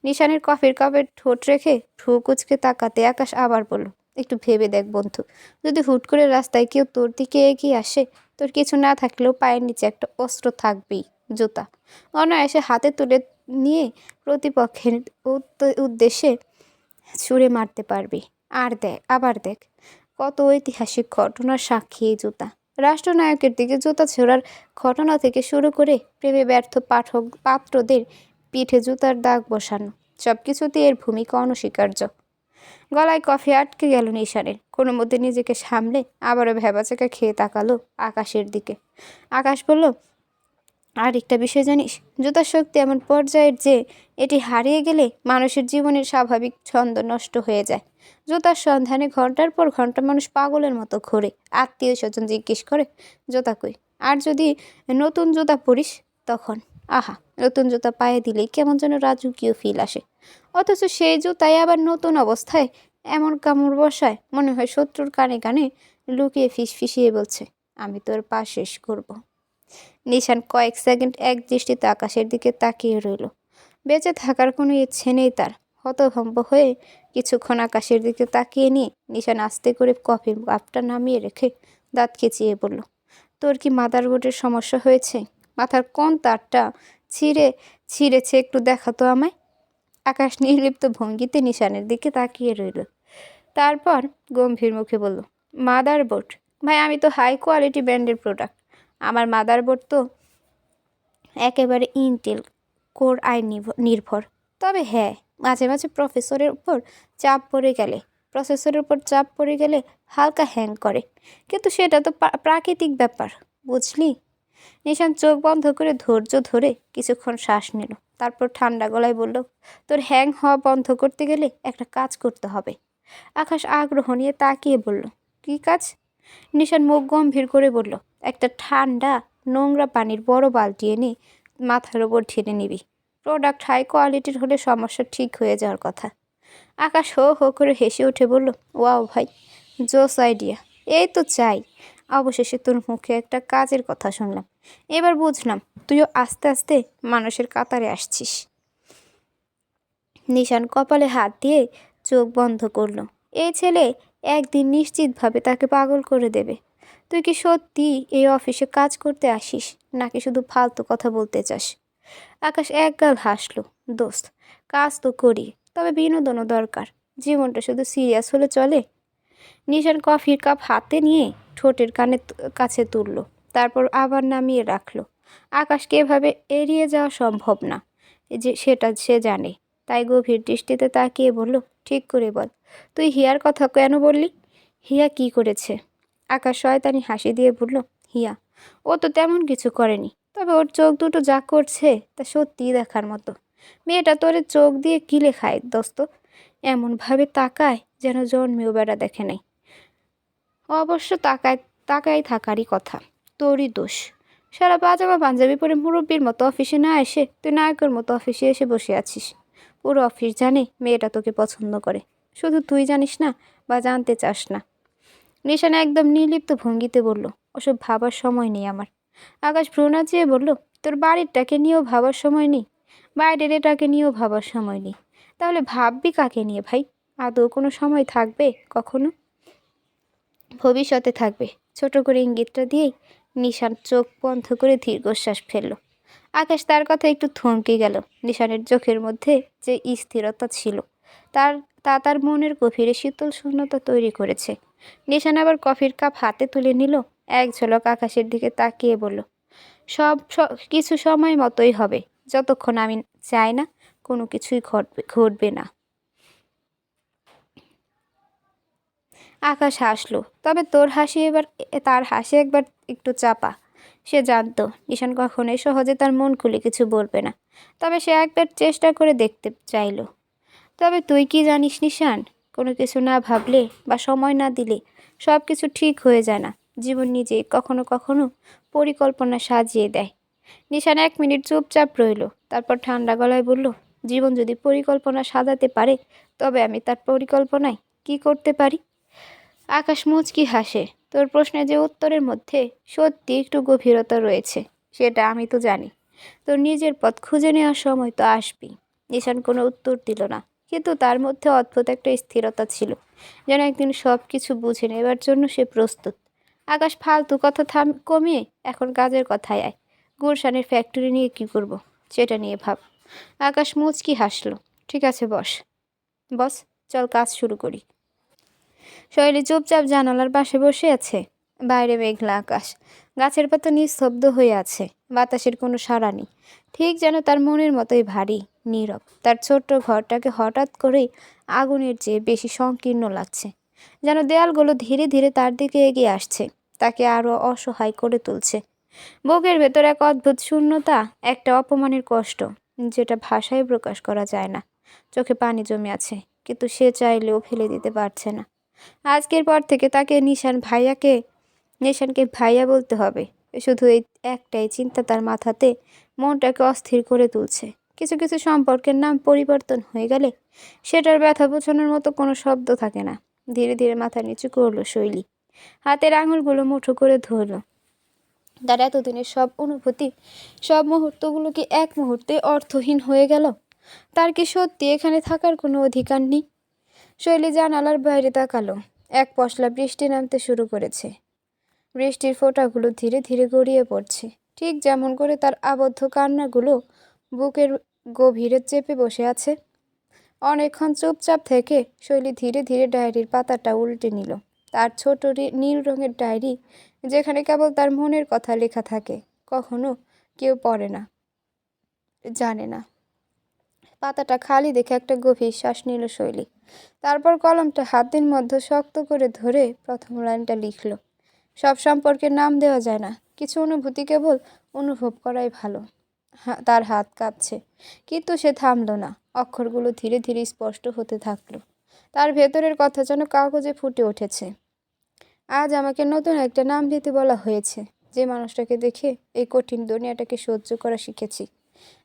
নিশানের কফির কাপে ঠোঁট রেখে ঠু কুচকে তাকাতে আকাশ আবার বলল, একটু ভেবে দেখ বন্ধু, যদি হুট করে রাস্তায় কেউ তোর দিকে এগিয়ে আসে, তোর কিছু না থাকলেও পায়ের নিচে একটা অস্ত্র থাকবেই, জুতা। অনায়াসে হাতে তুলে নিয়ে প্রতিপক্ষের উদ্দেশ্যে ছুঁড়ে মারতে পারবি। আর দেখ, আবার দেখ, কত ঐতিহাসিক ঘটনার সাক্ষী এই জুতা। রাষ্ট্রনায়কের দিকে জুতা ছোড়ার ঘটনা থেকে শুরু করে প্রেমে ব্যর্থ পাত্রদের পিঠে জুতার দাগ বসানো, সব কিছুতে এর ভূমিকা অনস্বীকার্য। গলায় কফি আটকে গেল নিশানের। কোনো মধ্যে নিজেকে সামলে আবারও ভ্যাবাচাকা খেয়ে তাকালো আকাশের দিকে। আকাশ বলল, আর একটা বিষয় জানিস, জুতার শক্তি এমন পর্যায়ের যে এটি হারিয়ে গেলে মানুষের জীবনের স্বাভাবিক ছন্দ নষ্ট হয়ে যায়। জুতার সন্ধানে ঘন্টার পর ঘন্টা মানুষ পাগলের মতো ঘোরে। আত্মীয় স্বজন জিজ্ঞেস করে, জুতা কই? আর যদি নতুন জুতা পরিস তখন আহা, নতুন জুতা পায়ে দিলেই কেমন যেন রাজকীয় ফিল আসে। অথচ সেই জুতাই আবার নতুন অবস্থায় এমন কামড় বসায়, মনে হয় শত্রুর কানে কানে লুকিয়ে ফিসফিসিয়ে বলছে, আমি তোর পা শেষ করব। নিশান কয়েক সেকেন্ড এক দৃষ্টিতে আকাশের দিকে তাকিয়ে রইল। বেঁচে থাকার কোনো ইচ্ছে নেই তার। হতভম্ব হয়ে কিছুক্ষণ আকাশের দিকে তাকিয়ে নিয়ে নিশান আস্তে করে কফির কাপটা নামিয়ে রেখে দাঁত খিচিয়ে বলল, তোর কি মাদারবোর্ডের সমস্যা হয়েছে? মাথার কোন তারটা ছিঁড়েছে একটু দেখাতো আমায়। আকাশ নির্লিপ্ত ভঙ্গিতে নিশানের দিকে তাকিয়ে রইল। তারপর গম্ভীর মুখে বলল, মাদারবোর্ড? ভাই, আমি তো হাই কোয়ালিটি ব্র্যান্ডের প্রোডাক্ট। আমার মাদারবোর্ড তো একেবারে ইন্টেল কোর আই নির্ভর। তবে হ্যাঁ, মাঝে মাঝে প্রসেসরের উপর চাপ পড়ে গেলে হালকা হ্যাং করে, কিন্তু সেটা তো প্রাকৃতিক ব্যাপার, বুঝলি? নিশান চোখ বন্ধ করে ধৈর্য ধরে কিছুক্ষণ শ্বাস নিল। তারপর ঠান্ডা গলায় বলল, তোর হ্যাং হওয়া বন্ধ করতে গেলে একটা কাজ করতে হবে। আকাশ আগ্রহ নিয়ে তাকিয়ে বলল, কী কাজ? নিশান মুখ গম্ভীর করে বলল, একটা ঠান্ডা নোংরা পানির বড় বালতি এনে মাথার ওপর ঢেলে নিবি। প্রোডাক্ট হাই কোয়ালিটির হলে সমস্যা ঠিক হয়ে যাওয়ার কথা। আকাশ হো হো করে হেসে উঠে বলল, ওয়াও ভাই, জোস আইডিয়া। এই তো চাই। অবশেষে তোর মুখে একটা কাজের কথা শুনলাম। এবার বুঝলাম তুইও আস্তে আস্তে মানুষের কাতারে আসছিস। নিশান কপালে হাত দিয়ে চোখ বন্ধ করল। এই ছেলে একদিন নিশ্চিতভাবে তাকে পাগল করে দেবে। তুই কি সত্যি এই অফিসে কাজ করতে আসিস, নাকি শুধু ফালতু কথা বলতে চাস? আকাশ একগাল হাসলো। দোস্ত, কাজ তো করি, তবে বিনোদনও দরকার। জীবনটা শুধু সিরিয়াস হলে চলে? নিশান কফির কাপ হাতে নিয়ে ঠোঁটের কাছে তুলল, তারপর আবার নামিয়ে রাখলো। আকাশকে এভাবে এড়িয়ে যাওয়া সম্ভব না, সেটা সে জানে। তাই গভীর দৃষ্টিতে তাকিয়ে বলল, ঠিক করে বল, তুই হিয়ার কথা কেন বললি? হিয়া কি করেছে? আকাশ শয়তানি হাসি দিয়ে বলল, হিয়া, ও তো তেমন কিছু করেনি, তবে ওর চোখ দুটো যা করছে তা সত্যিই দেখার মতো। মেয়েটা তোর চোখ দিয়ে কিলে খায় দোস্ত, এমনভাবে তাকায় যেন জন্মেও বেড়া দেখে নাই। অবশ্য তাকায় থাকারই কথা। তোরই দোষ। সারা পাজামা পাঞ্জাবি পরে মুরব্বীর মতো অফিসে না এসে তুই নায়কের মতো অফিসে এসে বসে আছিস। পুরো অফিস জানে মেয়েটা তোকে পছন্দ করে, শুধু তুই জানিস না বা জানতে চাস না। নিশান একদম নির্লিপ্ত ভঙ্গিতে বলল, ওসব ভাবার সময় নেই আমার। আকাশ ভ্রু নাচিয়ে বলল, তোর বাড়িরটাকে নিয়েও ভাবার সময় নেই, বাইরের এটাকে নিয়েও ভাবার সময় নেই, তাহলে ভাববি কাকে নিয়ে ভাই? আদৌ কোনো সময় থাকবে কখনো? ভবিষ্যতে থাকবে। ছোট করে ইঙ্গিতটা দিয়েই নিশান চোখ বন্ধ করে দীর্ঘশ্বাস ফেলল। আকাশ তার কথা একটু থমকে গেল। নিশানের চোখের মধ্যে যে স্থিরতা ছিল তার মনের গভীরে শীতল শূন্যতা তৈরি করেছে। নিশান আবার কফির কাপ হাতে তুলে নিল, এক ঝলক আকাশের দিকে তাকিয়ে বলল, কিছু সময় মতোই হবে, যতক্ষণ আমি চাই না কোনো কিছুই ঘটবে না। আকাশ হাসলো, তবে তার হাসি একবার একটু চাপা। সে জানতো নিশান কখনোই সহজে তার মন খুলে কিছু বলবে না, তবে সে একবার চেষ্টা করে দেখতে চাইল। তবে তুই কি জানিস নিশান, কোনো কিছু না ভাবলে বা সময় না দিলে সব কিছু ঠিক হয়ে যায় না। জীবন নিজেই কখনো কখনো পরিকল্পনা সাজিয়ে দেয়। নিশান 1 মিনিট চুপচাপ রইল, তারপর ঠান্ডা গলায় বলল, জীবন যদি পরিকল্পনা সাজাতে পারে, তবে আমি তার পরিকল্পনায় কি করতে পারি? আকাশ মুচকি হাসে। তোর প্রশ্নের যে উত্তরের মধ্যে সত্যি একটু গভীরতা রয়েছে, সেটা আমি তো জানি। তোর নিজের পথ খুঁজে নেওয়ার সময় তো আসবেই। নিশান কোনো উত্তর দিল না, কিন্তু তার মধ্যে অদ্ভুত একটা স্থিরতা ছিল, যেন একদিন সব কিছু বুঝে নেবার জন্য সে প্রস্তুত। আকাশ, ফালতু কথা কমিয়ে এখন কাজের কথায় আয়। গুলশানের ফ্যাক্টরি নিয়ে কি করব, সেটা নিয়ে ভাব। আকাশ মুচকি হাসলো। ঠিক আছে বস, চল কাজ শুরু করি। শৈলী চুপচাপ জানালার পাশে বসে আছে। বাইরে মেঘলা আকাশ, গাছের পাতা নিস্তব্ধ হয়ে আছে, বাতাসের কোনো সাড়া নেই, ঠিক যেন তার মনের মতোই ভারী, নীরব। তার ছোট্ট ঘরটাকে হঠাৎ করেই আগুনের চেয়ে বেশি সংকীর্ণ লাগছে, যেন দেয়ালগুলো ধীরে ধীরে তার দিকে এগিয়ে আসছে, তাকে আরও অসহায় করে তুলছে। বুকের ভেতর এক অদ্ভুত শূন্যতা, একটা অপমানের কষ্ট, যেটা ভাষায় প্রকাশ করা যায় না। চোখে পানি জমে আছে, কিন্তু সে চাইলেও ফেলে দিতে পারছে না। আজকের পর থেকে তাকে নিশানকে ভাইয়া বলতে হবে। শুধু এই একটাই চিন্তা তার মাথাতে মনটাকে অস্থির করে তুলছে। কিছু কিছু সম্পর্কের নাম পরিবর্তন হয়ে গেলে সেটার ব্যথা বোঝানোর মতো কোনো শব্দ থাকে না। ধীরে ধীরে মাথা নিচু করলো শৈলী, হাতের আঙুলগুলো মুঠো করে ধরল। তার এতদিনের সব অনুভূতি, সব মুহূর্তগুলো কি এক মুহূর্তে অর্থহীন হয়ে গেল? তার কি সত্যি এখানে থাকার কোনো অধিকার নেই? শৈলী জানালার বাইরে তাকালো। এক পশলা বৃষ্টি নামতে শুরু করেছে। বৃষ্টির ফোঁটাগুলো ধীরে ধীরে গড়িয়ে পড়ছে, ঠিক যেমন করে তার আবদ্ধ কান্নাগুলো বুকের গভীরে চেপে বসে আছে। অনেকক্ষণ চুপচাপ থেকে শৈলী ধীরে ধীরে ডায়েরির পাতাটা উল্টে নিল। তার ছোট নীল রঙের ডায়েরি, যেখানে কেবল তার মনের কথা লেখা থাকে, কখনো কেউ পড়ে না, জানে না। পাতাটা খালি দেখে একটা গভীর শ্বাস নিল শৈলী। তারপর কলমটা হাতের মধ্যে শক্ত করে ধরে প্রথম লাইনটা লিখল, সব সম্পর্কের নাম দেওয়া যায় না, কিছু অনুভূতি কেবল অনুভব করাই ভালো। তার হাত কাঁপছে, কিন্তু সে থামল না। অক্ষরগুলো ধীরে ধীরে স্পষ্ট হতে থাকলো। তার ভেতরের কথা যেন কাগজে ফুটে উঠেছে। আজ আমাকে নতুন একটা নাম দিতে বলা হয়েছে, যে মানুষটাকে দেখে এই কঠিন দুনিয়াটাকে সহ্য করা শিখেছি,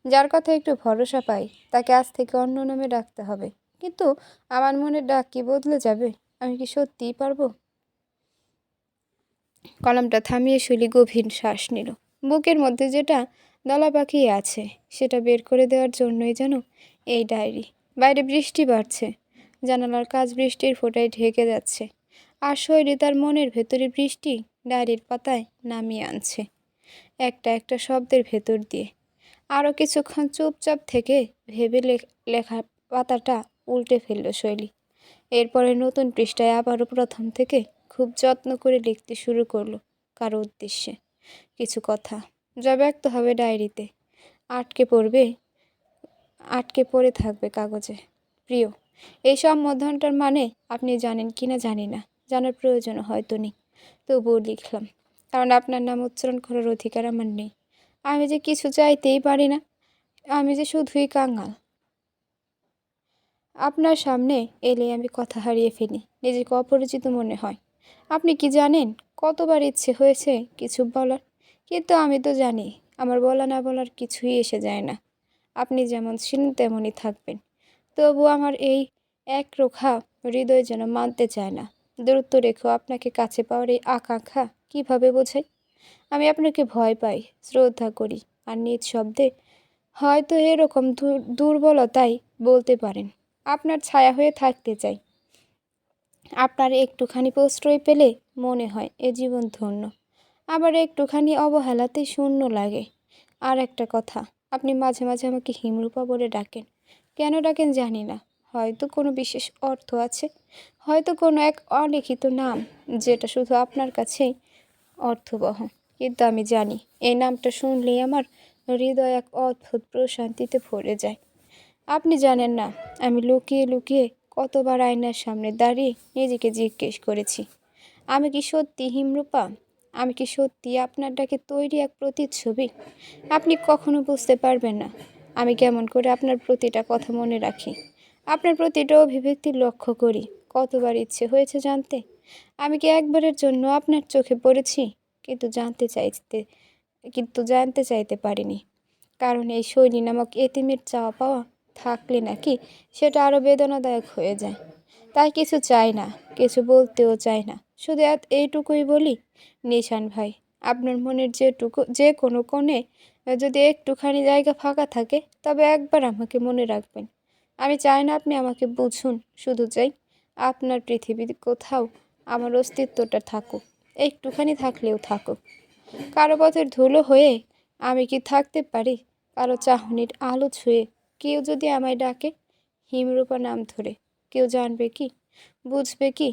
যার কথা একটু ভরসা পাই, তাকে আজ থেকে অন্য নামে ডাকতে হবে। কিন্তু আমার মনের ডাক কি বদলে যাবে? আমি কি সত্যিই পারবো? কলমটা থামিয়ে শৈলী গভীর শ্বাস নিল। বুকের মধ্যে যেটা দলা পাকিয়ে আছে সেটা বের করে দেওয়ার জন্যই যেন এই ডায়েরি। বাইরে বৃষ্টি বাড়ছে, জানালার কাজ বৃষ্টির ফোঁটায় ঢেকে যাচ্ছে। আর শৈলী তার মনের ভেতরে বৃষ্টি ডায়েরির পাতায় নামিয়ে আনছে একটা একটা শব্দের ভেতর দিয়ে। আরও কিছুক্ষণ চুপচাপ থেকে ভেবে লেখা পাতাটা উল্টে ফেলল শৈলী। এরপরে নতুন পৃষ্ঠায় আবারও প্রথম থেকে খুব যত্ন করে লিখতে শুরু করলো কারো উদ্দেশ্যে কিছু কথা, যা ব্যক্ত হবে ডায়েরিতে, আটকে পড়বে আটকে পড়ে থাকবে কাগজে। প্রিয়, এই সম্বোধনটার মানে আপনি জানেন কি না জানি না, জানার প্রয়োজন হয়তো নেই, তবুও লিখলাম, কারণ আপনার নাম উচ্চারণ করার অধিকার আমার নেই। আমি যে কিছু চাইতেই পারি না, আমি যে শুধুই কাঙাল। আপনার সামনে এলে আমি কথা হারিয়ে ফেলি, নিজেকে অপরিচিত মনে হয়। আপনি কি জানেন কতবার ইচ্ছে হয়েছে কিছু বলার, কিন্তু আমি তো জানি আমার বলা না বলার কিছুই এসে যায় না। আপনি যেমন ছিলেন তেমনই থাকবেন, তবু আমার এই একরোখা হৃদয় যেন মানতে চায় না। দূরত্ব রেখেও আপনাকে কাছে পাওয়ার এই আকাঙ্ক্ষা কিভাবে বোঝাই? আমি আপনাকে ভয় পাই, শ্রদ্ধা করি, আর নিজ শব্দে হয়তো এরকম দুর্বলতাই বলতে পারেন, আপনার ছায়া হয়ে থাকতে চাই। আপনার একটুখানি প্রশ্রয় পেলে মনে হয় এ জীবন ধন্য, আবার একটুখানি অবহেলাতেই শূন্য লাগে। আর একটা কথা, আপনি মাঝে মাঝে আমাকে হিমরূপা বলে ডাকেন, কেন ডাকেন জানি না। হয়তো কোনো বিশেষ অর্থ আছে, হয়তো কোনো এক অলিখিত নাম যেটা শুধু আপনার কাছেই অর্থবহ। কিন্তু আমি জানি এই নামটা শুনলেই আমার হৃদয় এক অদ্ভুত প্রশান্তিতে ভরে যায়। আপনি জানেন না আমি লুকিয়ে লুকিয়ে কতবার আয়নার সামনে দাঁড়িয়ে নিজেকে জিজ্ঞেস করেছি, আমি কি সত্যি হিমরূপা? আমি কি সত্যি আপনার ডাকে তৈরি এক প্রতিচ্ছবি? আপনি কখনো বুঝতে পারবেন না আমি কেমন করে আপনার প্রতিটা কথা মনে রাখি, আপনার প্রতিটা অভিব্যক্তি লক্ষ্য করি। কতবার ইচ্ছে হয়েছে জানতে, আমি কি একবারের জন্য আপনার চোখে পড়েছি? কিন্তু জানতে চাইতে পারিনি, কারণ এই শৈলী নামক এতিমের চাওয়া পাওয়া থাকলে নাকি সেটা আরও বেদনাদায়ক হয়ে যায়। তাই কিছু চাই না, কিছু বলতেও চাই না, শুধু এইটুকুই বলি, নিশান ভাই, আপনার মনের যে কোনো কোণে যদি একটুখানি জায়গা ফাঁকা থাকে, তবে একবার আমাকে মনে রাখবেন। আমি চাই না আপনি আমাকে বুঝুন, শুধু চাই আপনার পৃথিবীর কোথাও আমার অস্তিত্বটা থাকুক, একটুখানি থাকলেও থাকুক। কারো পথের ধুলো হয়ে আমি কি থাকতে পারি? কারো চাহনির আলো ছুঁয়ে কেউ যদি আমায় ডাকে হিমরূপা নাম ধরে, কেউ জানবে কি, বুঝবে কি?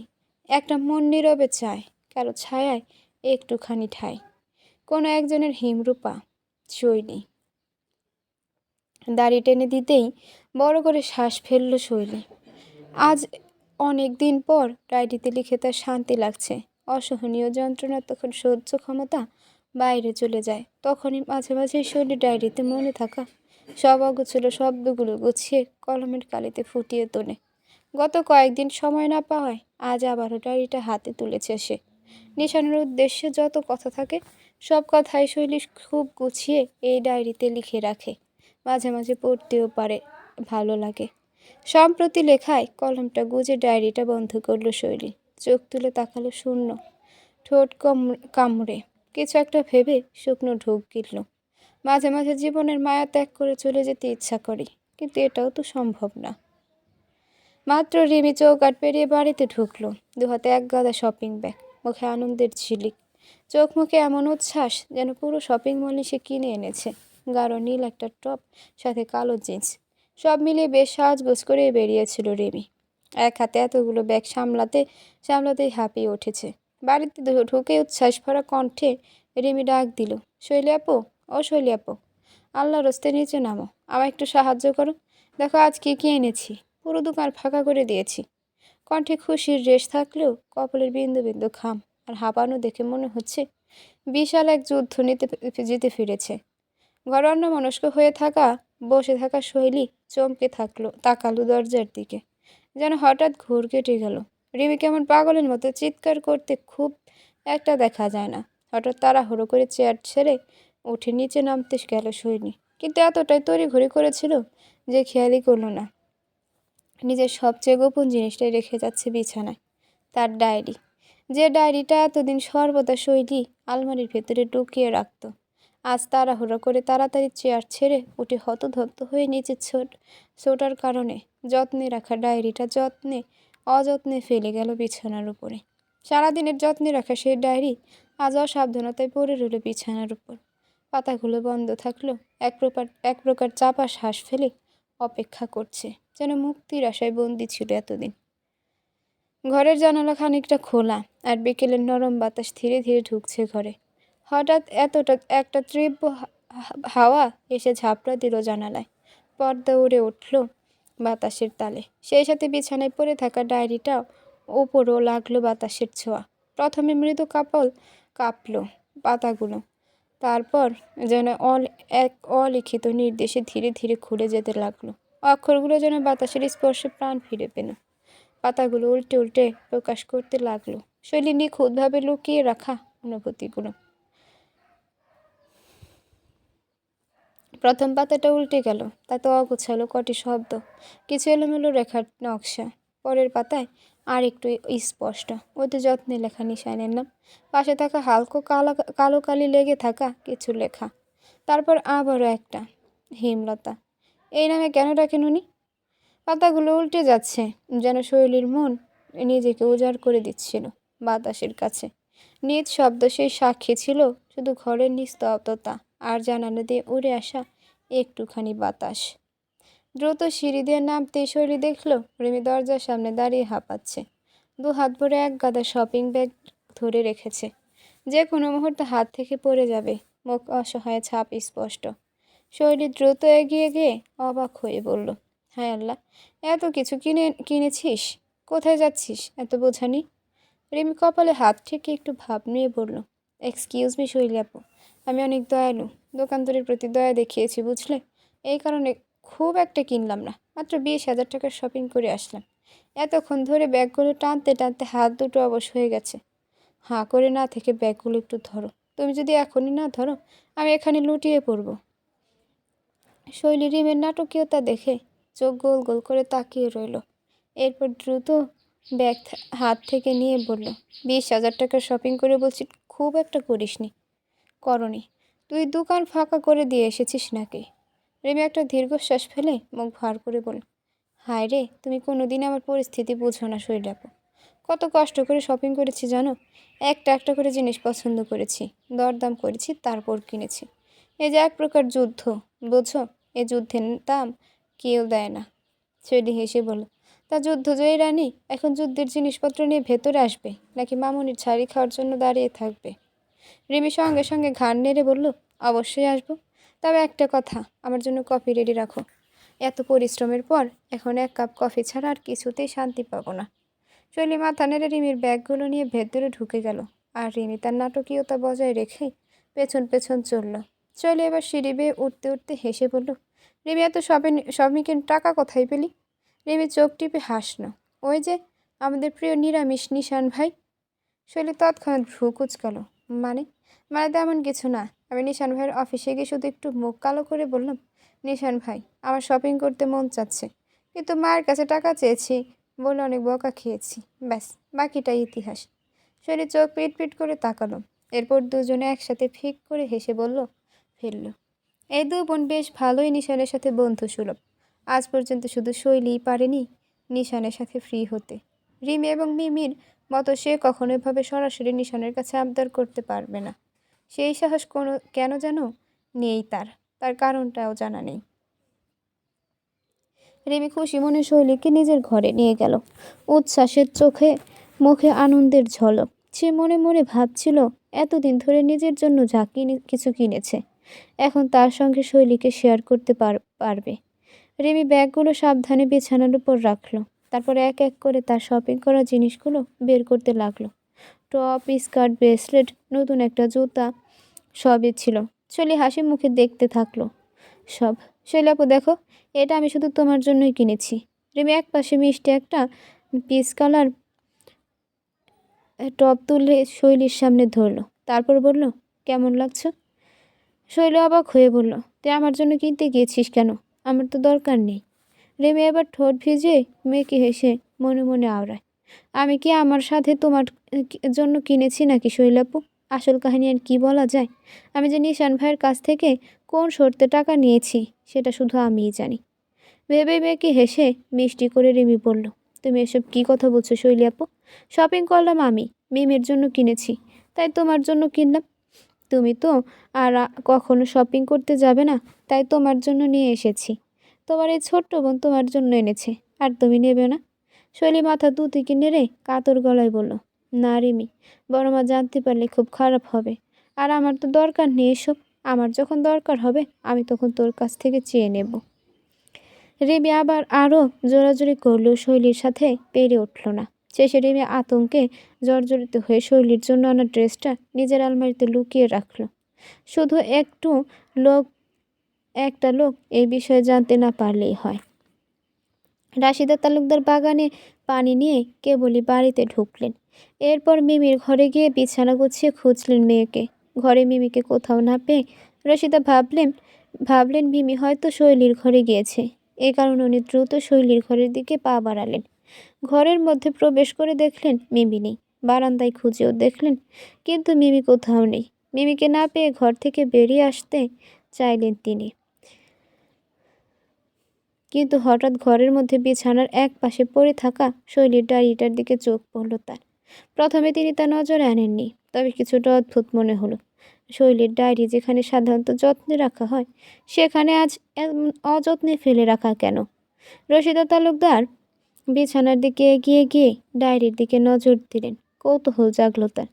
একটা মন নীরবে চায় কারো ছায়ায় একটুখানি ঠাঁই, কোনো একজনের হিমরূপা শৈলী। দাড়ি টেনে দিতেই বড় করে শ্বাস ফেলল শৈলী। আজ অনেক দিন পর ডায়েরিতে লিখে তার শান্তি লাগছে। অসহনীয় যন্ত্রণা তখন সহ্য ক্ষমতা বাইরে চলে যায়। তখনই মাঝে মাঝে শৈলী ডায়েরিতে মনে থাকা সব অগোছালো শব্দগুলো গুছিয়ে কলমের কালিতে ফুটিয়ে তোলে। গত কয়েকদিন সময় না পাওয়ায় আজ আবারও ডায়েরিটা হাতে তুলেছে সে। নিশানের উদ্দেশ্যে যত কথা থাকে সব কথাই শৈলী খুব গুছিয়ে এই ডায়েরিতে লিখে রাখে। মাঝে মাঝে পড়তেও পারে, ভালো লাগে। সম্প্রতি লেখায় কলমটা গুজে ডায়েরিটা বন্ধ করলো শৈলী। চোখ তুলে তাকালো শূন্য, ঠোঁট কামড়ে কিছু একটা ভেবে শুকনো ঢোক গিলল। মাঝে মাঝে জীবনের মায়া ত্যাগ করে চলে যেতে ইচ্ছা করে, কিন্তু এটাও তো সম্ভব না। মাত্র রিমি চৌকাঠ পেরিয়ে বাড়িতে ঢুকলো, দুহাতে এক গাদা শপিং ব্যাগ, মুখে আনন্দের ঝিলিক, চোখ মুখে এমন উচ্ছ্বাস যেন পুরো শপিং মলই সে কিনে এনেছে। গাঢ় নীল একটা টপ, সাথে কালো জিন্স, সব মিলিয়ে বেশ সাজগোজ করে বেরিয়েছিল রিমি। এক হাতে এতগুলো ব্যাগ সামলাতেই হাঁপিয়ে উঠেছে। বাড়িতে ঢুকে উচ্ছ্বাস ভরা কণ্ঠে রিমি ডাক দিল, শৈলী আপু, ও শৈলী আপু, আল্লাহর হস্তে নিচে নামো, আমায় একটু সাহায্য করো। দেখো আজ কি কি এনেছি, পুরো দোকান ফাঁকা করে দিয়েছি। কণ্ঠে খুশির রেশ থাকলেও কপালের বিন্দু বিন্দু ঘাম আর হাঁপানো দেখে মনে হচ্ছে বিশাল এক যুদ্ধ জিতে ফিরেছে। ঘরে অন্যমনস্ক হয়ে বসে থাকা শৈলী চমকে তাকালো দরজার দিকে, যেন হঠাৎ ঘোর কেটে গেল। রিমি কেমন পাগলের মতো চিৎকার করতে খুব একটা দেখা যায় না। হঠাৎ তাড়াহুড়ো করে চেয়ার ছেড়ে উঠে নিচে নামতে গেল শৈলী, কিন্তু এতটাই তড়িঘড়ি করেছিল যে খেয়ালই করলো না নিজের সবচেয়ে গোপন জিনিসটাই রেখে যাচ্ছে বিছানায়, তার ডায়েরি। যে ডায়েরিটা এতদিন সর্বদা শৈলী আলমারির ভেতরে ঢুকিয়ে রাখত, আজ তাড়াহুড়ো করে তাড়াতাড়ি চেয়ার ছেড়ে উঠে হতদত্ত হয়ে নিচে ছোটার কারণে যত্নে রাখা ডায়েরিটা অযত্নে ফেলে গেল বিছানার উপরে। সারাদিনের যত্নে রাখা সেই ডায়েরি আজ অসাবধানতায় পড়ে রইল বিছানার উপর। পাতাগুলো বন্ধ থাকলো, এক প্রকার চাপা শ্বাস ফেলে অপেক্ষা করছে, যেন মুক্তির আশায় বন্দি ছিল এতদিন। ঘরের জানালা খানিকটা খোলা, আর বিকেলের নরম বাতাস ধীরে ধীরে ঢুকছে ঘরে। হঠাৎ একটা তীব্র হাওয়া এসে ঝাপড়া দিল জানালায়। পর্দা উড়ে উঠল বাতাসের তালে। সেই সাথে বিছানায় পড়ে থাকা ডায়েরিটাও ওপরও লাগলো বাতাসের ছোঁয়া। প্রথমে মৃদু কাঁপলো পাতাগুলো, তারপর যেন এক অলিখিত নির্দেশে ধীরে ধীরে খুলে যেতে লাগলো। অক্ষরগুলো যেন বাতাসের স্পর্শে প্রাণ ফিরে পেল। পাতাগুলো উল্টে উল্টে প্রকাশ করতে লাগলো শৈলী নিখুঁতভাবে লুকিয়ে রাখা অনুভূতিগুলো। প্রথম পাতাটা উল্টে গেল, তাতে অগোছালো কটি শব্দ, কিছু এলোমেলো রেখার নকশা। পরের পাতায় আর একটু স্পষ্ট, অতি যত্নে লেখা নিশানের নাম, পাশে থাকা হালকা কালো কালি লেগে থাকা কিছু লেখা। তারপর আবারও একটা, হেমলতা। এই নামে কেন ডাকেন উনি? পাতাগুলো উল্টে যাচ্ছে, যেন শৈলীর মন নিজেকে উজাড় করে দিচ্ছিল বাতাসের কাছে। নিজ শব্দ সেই সাক্ষী ছিল শুধু ঘরের নিস্তব্ধতা আর জানালা দিয়ে উড়ে আসা একটুখানি বাতাস। দ্রুত সিঁড়ি দিয়ে নামতেই শৈলী দেখলো রিমি দরজার সামনে দাঁড়িয়ে হাঁপাচ্ছে। দু হাত ভরে এক গাদা শপিং ব্যাগ ধরে রেখেছে, যে কোনো মুহূর্তে হাত থেকে পড়ে যাবে। মুখ অসহায়, ছাপ স্পষ্ট। শৈলী দ্রুত এগিয়ে গিয়ে অবাক হয়ে বলল, হায় আল্লাহ, এত কিছু কিনেছিস? কোথায় যাচ্ছিস এত বোঝানি? রিমি কপালে হাত থেকে একটু ভাব নিয়ে বলল, এক্সকিউজ মি শৈলী আপু, আমি অনেক দয়ালু, দোকানদারের প্রতি দয়া দেখিয়েছি বুঝলে, এই কারণে খুব একটা কিনলাম না, মাত্র 20,000 টাকার শপিং করে আসলাম। এতক্ষণ ধরে ব্যাগগুলো টানতে টানতে হাত দুটো অবশ হয়ে গেছে। হাঁ করে না থেকে ব্যাগগুলো একটু ধরো, তুমি যদি এখনই না ধরো আমি এখানে লুটিয়ে পড়বো। শৈলী রিমের নাটকীয়তা দেখে চোখ গোল গোল করে তাকিয়ে রইল। এরপর দ্রুত ব্যাগ হাত থেকে নিয়ে বলল, 20,000 টাকার শপিং করে বলছি খুব একটা করিসনি। করনি? তুই দোকান ফাঁকা করে দিয়ে এসেছিস নাকি? রিমি একটা দীর্ঘশ্বাস ফেলে মুখ ভার করে বলল, হায় রে, তুমি কোনোদিন আমার পরিস্থিতি বুঝো না শৈলী আপু। কত কষ্ট করে শপিং করেছি জানো? একটা একটা করে জিনিস পছন্দ করেছি, দরদাম করেছি, তারপর কিনেছি। এই যে এক প্রকার যুদ্ধ, বুঝো? এই যুদ্ধের দাম কেউ দেয় না। শৈলী হেসে বলল, তা যুদ্ধ জয়ী রানী এখন যুদ্ধের জিনিসপত্র নিয়ে ভেতরে আসবে, নাকি মামুনির ছাড়ি খাওয়ার জন্য দাঁড়িয়ে থাকবে? রিমি সঙ্গে সঙ্গে ঘাড় নেড়ে বলল, অবশ্যই আসবো, তবে একটা কথা, আমার জন্য কফি রেডি রাখো। এত পরিশ্রমের পর এখন এক কাপ কফি ছাড়া আর কিছুতেই শান্তি পাবো না। শৈলী মাথা নেড়ে রিমির ব্যাগগুলো নিয়ে ভেতরে ঢুকে গেল, আর রিমি তার নাটকীয়তা বজায় রেখে পেছন পেছন চলল। শৈলী এবার সিঁড়ি বেয়ে উঠতে উঠতে হেসে বলল, রিমি, এত শপিংয়ের টাকা কোথায় পেলি? রিমি চোখ টিপে হাসল, ওই যে আমাদের প্রিয় নিরামিষ নিশান ভাই। শৈলী তৎক্ষণাৎ ভ্রু কুচকাল, মানে মানে তেমন কিছু না। আমি নিশান ভাইয়ের অফিসে গিয়ে শুধু একটু মুখ কালো করে বললাম, নিশান ভাই, আমার শপিং করতে মন চাচ্ছে, কিন্তু মায়ের কাছে টাকা চেয়েছি বলে অনেক বকা খেয়েছি, ব্যাস, বাকিটাই ইতিহাস। শৈলী চোখ পিট পিট করে তাকালো, এরপর দুজনে একসাথে ফিক করে হেসে বলল, ফেলল। এই দু বোন বেশ ভালোই নিশানের সাথে বন্ধু সুলভ। আজ পর্যন্ত শুধু শৈলীই পারেনি নিশানের সাথে ফ্রি হতে। রিমি এবং মিমির মতো সে কখনো এভাবে সরাসরি নিশানের কাছে আবদার করতে পারবে না। সেই সাহস কেন যেন নেই তার, তার কারণটাও জানা নেই। রিমি খুশি মনে শৈলীকে নিজের ঘরে নিয়ে গেল, উচ্ছ্বাসের চোখে মুখে আনন্দের ঝলক। সে মনে মনে ভাবছিল, এতদিন ধরে নিজের জন্য যা কিছু কিনেছে এখন তার সঙ্গে শৈলীকে শেয়ার করতে পারবে। রিমি ব্যাগগুলো সাবধানে বিছানার উপর রাখলো, তারপর এক এক করে তার শপিং করা জিনিসগুলো বের করতে লাগলো। টপ, স্কার্ট, ব্রেসলেট, নতুন একটা জুতা, সবই ছিল। শৈলী হাসি মুখে দেখতে থাকলো সব। শৈলী আপু দেখো, এটা আমি শুধু তোমার জন্যই কিনেছি। রিমি এক পাশে মিষ্টি একটা পিচ কালার টপ তুলে শৈলীর সামনে ধরলো, তারপর বলল, কেমন লাগছে? শৈলী অবাক হয়ে বলল, তুই আমার জন্য কিনতে গিয়েছিস কেন? আমার তো দরকার নেই। রিমি এবার ঠোঁট ভিজে মেয়েকে হেসে মনে মনে আওড়ায়, আমি কি আমার সাথে তোমার জন্য কিনেছি নাকি শৈলাপু? আসল কাহিনী আর কি বলা যায়? আমি যে নিশান ভাইয়ের কাছ থেকে কোন শর্তে টাকা নিয়েছি সেটা শুধু আমিই জানি। ভেবে মেয়েকে হেসে মিষ্টি করে রিমি বলল, তুমি এসব কি কথা বলছো শৈলী আপু? শপিং করলাম আমি, মিমের জন্য কিনেছি, তাই তোমার জন্য কিনলাম। তুমি তো আর কখনো শপিং করতে যাবে না, তাই তোমার জন্য নিয়ে এসেছি। তোমার এই ছোট্ট বোন তোমার জন্য এনেছে, আর তুমি নেবে না? শৈলী মাথা দুদিকে নেড়ে কাতর গলায় বলল, না রিমি, বড় মা জানতে পারলে খুব খারাপ হবে। আর আমার তো দরকার নেই এসব। আমার যখন দরকার হবে আমি তখন তোর কাছ থেকে চেয়ে নেব। রিমি আবার আরও জোরাজুরি করলেও শৈলীর সাথে পেরে উঠল না। শেষে রিমি আতঙ্কে জর্জরিত হয়ে শৈলীর জন্য আনা ড্রেসটা নিজের আলমারিতে লুকিয়ে রাখল। শুধু একটা লোক এই বিষয়ে জানতে না পারলেই হয়। রাশিদা তালুকদার বাগানে পানি নিয়ে কেবলই বাড়িতে ঢুকলেন। এরপর মিমির ঘরে গিয়ে বিছানা গুছিয়ে খুঁজলেন মেয়েকে। ঘরে মিমিকে কোথাও না পেয়ে রশিদা ভাবলেন মিমি হয়তো শৈলীর ঘরে গিয়েছে। এ কারণে উনি দ্রুত শৈলীর ঘরের দিকে পা বাড়ালেন। ঘরের মধ্যে প্রবেশ করে দেখলেন মিমি নেই। বারান্দায় খুঁজেও দেখলেন, কিন্তু মিমি কোথাও নেই। মিমিকে না পেয়ে ঘর থেকে বেরিয়ে আসতে চাইলেন তিনি, কিন্তু হঠাৎ ঘরের মধ্যে বিছানার এক পাশে পড়ে থাকা শৈলীর ডায়েরিটার দিকে চোখ পড়ল তার। প্রথমে তিনি তা নজরে আনেননি, তবে কিছুটা অদ্ভুত মনে হলো। শৈলীর ডায়েরি যেখানে সাধারণত যত্নে রাখা হয়, সেখানে আজ অযত্নে ফেলে রাখা কেন? রশিদা তালুকদার বিছানার দিকে এগিয়ে গিয়ে ডায়েরির দিকে নজর দিলেন। কৌতূহল জাগল তার।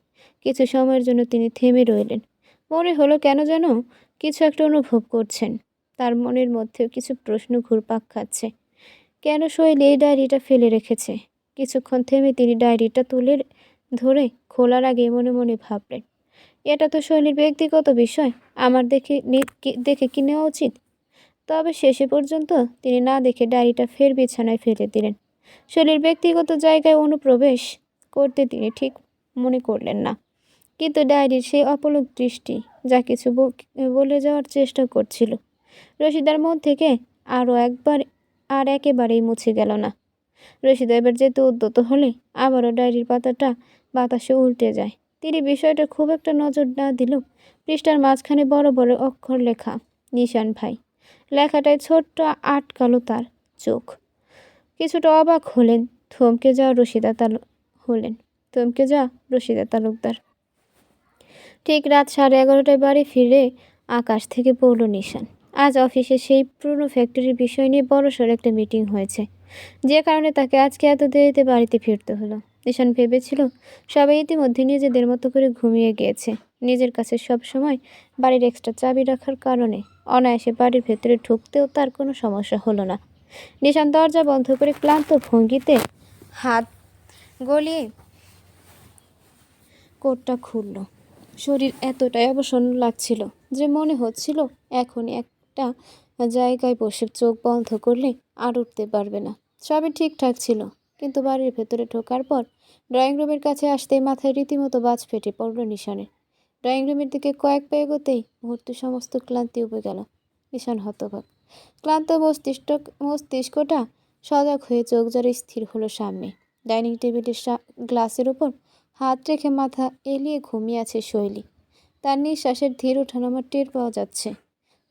কিছু সময়ের জন্য তিনি থেমে রইলেন। মনে হলো কেন যেন কিছু একটা অনুভব করছেন। তার মনের মধ্যেও কিছু প্রশ্ন ঘুরপাক খাচ্ছে। কেন শৈলী এই ডায়েরিটা ফেলে রেখেছে? কিছুক্ষণ থেমে তিনি ডায়েরিটা ধরে খোলার আগে মনে মনে ভাবলেন, এটা তো শৈলীর ব্যক্তিগত বিষয়, আমার দেখে কি নেওয়া উচিত? তবে শেষে পর্যন্ত তিনি না দেখে ডায়েরিটা ফের বিছানায় ফেলে দিলেন। শৈলীর ব্যক্তিগত জায়গায় অনুপ্রবেশ করতে তিনি ঠিক মনে করলেন না, কিন্তু ডায়েরির সেই অপলক দৃষ্টি যা কিছু বলে যাওয়ার চেষ্টা করছিল রশিদার মন থেকে একেবারেই মুছে গেল না। রশিদা এবার যেতে উদ্যত হলে আবারও ডায়েরির পাতাটা বাতাসে উল্টে যায়। তিনি বিষয়টা খুব একটা নজর না দিলেও পৃষ্ঠার মাঝখানে বড় বড় অক্ষর লেখা, নিশান ভাই। লেখাটায় ছোট্ট আটকালো তার চোখ। কিছুটা অবাক হলেন। থমকে যাওয়া রশিদা তালুকদার। ঠিক রাত 11:30টায় বাড়ি ফিরে আকাশ থেকে পড়ল নিশান। আজ অফিসে সেই পুরনো ফ্যাক্টরির বিষয় নিয়ে বড়সড় একটা মিটিং হয়েছে, যে কারণে তাকে আজকে এত দেরিতে বাড়িতে ফিরতে হলো। নিশান ভেবেছিল সবাই ইতিমধ্যে নিজেদের মতো করে ঘুমিয়ে গিয়েছে। নিজের কাছে সব সময় বাড়ির এক্সট্রা চাবি রাখার কারণে অনায়াসে বাড়ির ভেতরে ঢুকতেও তার কোনো সমস্যা হলো না। নিশান দরজা বন্ধ করে ক্লান্ত ভঙ্গিতে হাত গলিয়ে কোটটা খুলল। শরীর এতটাই অবসন্ন লাগছিল যে মনে হচ্ছিল এখনই একটা জায়গায় বসে চোখ বন্ধ করলে আর উঠতে পারবে না। সবই ঠিকঠাক ছিল, কিন্তু বাড়ির ভেতরে ঢোকার পর ড্রয়িং রুমের কাছে আসতেই মাথায় রীতিমতো বাজ ফেটে পড়ল নিশানের। ড্রয়িং রুমের দিকে কয়েক পা এগোতেই মুহূর্তে সমস্ত ক্লান্তি উবে গেল। নিশান হতবাক। ক্লান্ত মস্তিষ্কটা সজাগ হয়ে চোখ জোরে স্থির হলো সামনে। ডাইনিং টেবিলের গ্লাসের ওপর হাত রেখে মাথা এলিয়ে ঘুমিয়ে আছে শৈলী। তার নিঃশ্বাসের ধীর ওঠানামা টের পাওয়া যাচ্ছে,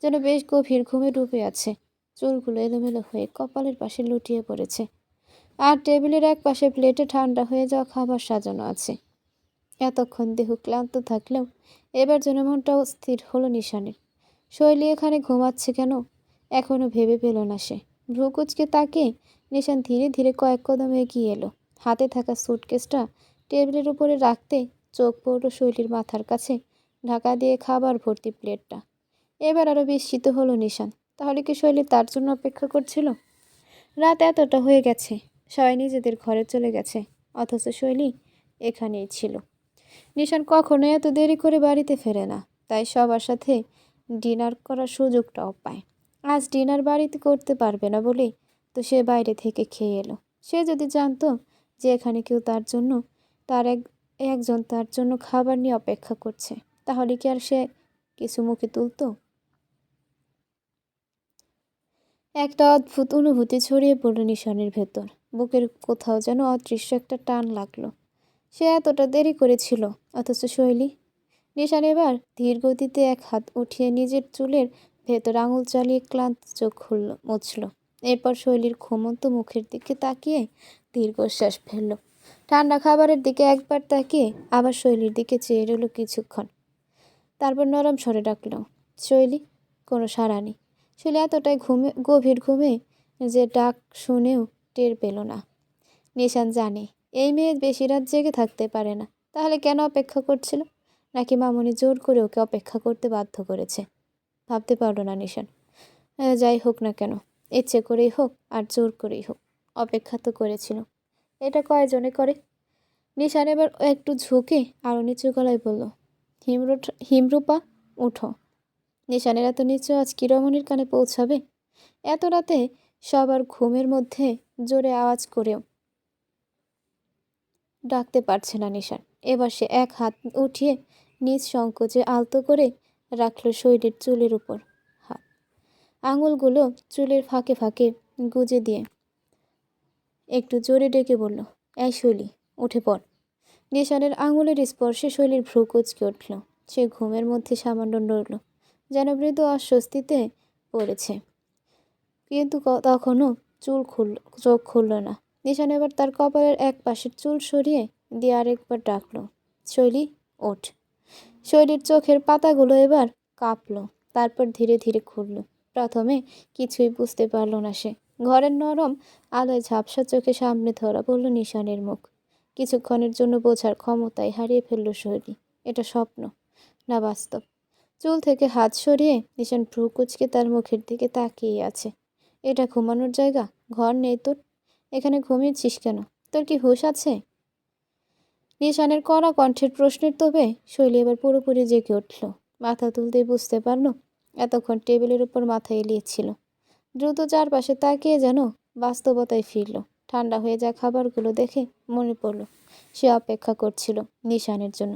যেন বেশ গভীর ঘুমে ডুবে আছে। চুলগুলো এলোমেলো হয়ে কপালের পাশে লুটিয়ে পড়েছে, আর টেবিলের এক পাশে প্লেটে ঠান্ডা হয়ে যাওয়া খাবার সাজানো আছে। এতক্ষণ দেহ ক্লান্ত থাকলেও এবার যেন মনটা স্থির হলো নিশানের। শৈলী এখানে ঘুমাচ্ছে কেন এখনো ভেবে পেল না সে। ভ্রুকুচকে তাকে নিশান ধীরে ধীরে কয়েক কদম এগিয়ে এলো। হাতে থাকা সুটকেসটা টেবিলের উপরে রাখতে চোখ পড়ল শৈলীর মাথার কাছে ঢাকা দিয়ে খাবার ভর্তি প্লেটটা। এবার আরো বিস্মিত হলো নিশান। তাহলে কি শৈলী তার জন্য অপেক্ষা করছিল? রাত এতটা হয়ে গেছে, সবাই নিজেদের ঘরে চলে গেছে, অথচ শৈলী এখানেই ছিল। নিশান কখনোই এত দেরি করে বাড়িতে ফেরে না, তাই সবার সাথে ডিনার করার সুযোগটাও পায়। আজ ডিনার বাড়িতে করতে পারবে না বলে তো সে বাইরে থেকে খেয়ে এলো। সে যদি জানতো যে এখানে কেউ একজন তার জন্য খাবার নিয়ে অপেক্ষা করছে, তাহলে কি আর সে কিছু মুখে তুলতো? একটা অদ্ভুত অনুভূতি ছড়িয়ে পড়ল নিশানের ভেতর। বুকের কোথাও যেন অদৃশ্য একটা টান লাগলো। সে এতটা দেরি করেছিল, অথচ শৈলী। নিশান এবার ধীর গতিতে এক হাত উঠিয়ে নিজের চুলের ভেতর আঙুল চালিয়ে ক্লান্ত চোখ মুছল। এরপর শৈলীর ঘুমন্ত মুখের দিকে তাকিয়ে দীর্ঘশ্বাস ফেলল। ঠান্ডা খাবারের দিকে একবার তাকিয়ে আবার শৈলীর দিকে চেয়ে রইল কিছুক্ষণ। তারপর নরম স্বরে ডাকল, শৈলী। কোনো সাড়া নেই। শৈলী এতটাই গভীর ঘুমে যে ডাক শুনেও টের পেল না। নিশান জানে এই মেয়ে বেশি রাত জেগে থাকতে পারে না। তাহলে কেন অপেক্ষা করছিল? নাকি মামুনি জোর করে ওকে অপেক্ষা করতে বাধ্য করেছে? ভাবতে পারল না নিশান। যাই হোক না কেন, ইচ্ছে করেই হোক আর জোর করেই হোক, অপেক্ষা তো করেছিল। এটা কয়জনে করে? নিশান এবার একটু ঝুঁকে আরও নিচু গলায় বলল, হিমরূপা, উঠো। নিশানের এত নিচু আজ কি রমণীর কানে পৌঁছাবে? এত রাতে সবার ঘুমের মধ্যে জোরে আওয়াজ করেও ডাকতে পারছে না নিশান। এবার সে এক হাত উঠিয়ে নিজ সংকোচে আলতো করে রাখল শৈলীর চুলের উপর হাত। আঙুলগুলো চুলের ফাঁকে ফাঁকে গুজে দিয়ে একটু জোরে ডেকে বলল, এই শৈলী, উঠে পড়। নিশানের আঙুলের স্পর্শে শৈলীর ভ্রু কুঁচকে উঠল। সে ঘুমের মধ্যে সামান্য নড়ল, যেন মৃদু অস্বস্তিতে পড়েছে। কিন্তু তখনও চোখ খুলল না। নিশান এবার তার কপালের এক পাশের চুল সরিয়ে দিয়ে আরেকবার ডাকল, শৈলী, ওঠ। শৈলীর চোখের পাতাগুলো এবার কাঁপল, তারপর ধীরে ধীরে খুলল। প্রথমে কিছুই বুঝতে পারল না সে। ঘরের নরম আলোয় ঝাপসা চোখে সামনে ধরা পড়ল নিশানের মুখ। কিছুক্ষণের জন্য বোঝার ক্ষমতায় হারিয়ে ফেলল শৈলী। এটা স্বপ্ন না বাস্তব? চুল থেকে হাত সরিয়ে নিশান ভ্রু কুঁচকে তার মুখের দিকে তাকিয়ে আছে। এটা ঘুমানোর জায়গা? ঘর নেই তোর? এখানে ঘুমিয়েছিস কেন? তোর কি হুঁশ আছে? নিশানের কড়া কণ্ঠের প্রশ্নের তোপে শৈলী এবার পুরোপুরি জেগে উঠল। মাথা তুলতেই বুঝতে পারল এতক্ষণ টেবিলের উপর মাথা এলিয়েছিল। দ্রুত চারপাশে তাকিয়ে যেন বাস্তবতায় ফিরল। ঠান্ডা হয়ে যাওয়া খাবারগুলো দেখে মনে পড়ল সে অপেক্ষা করছিল নিশানের জন্য,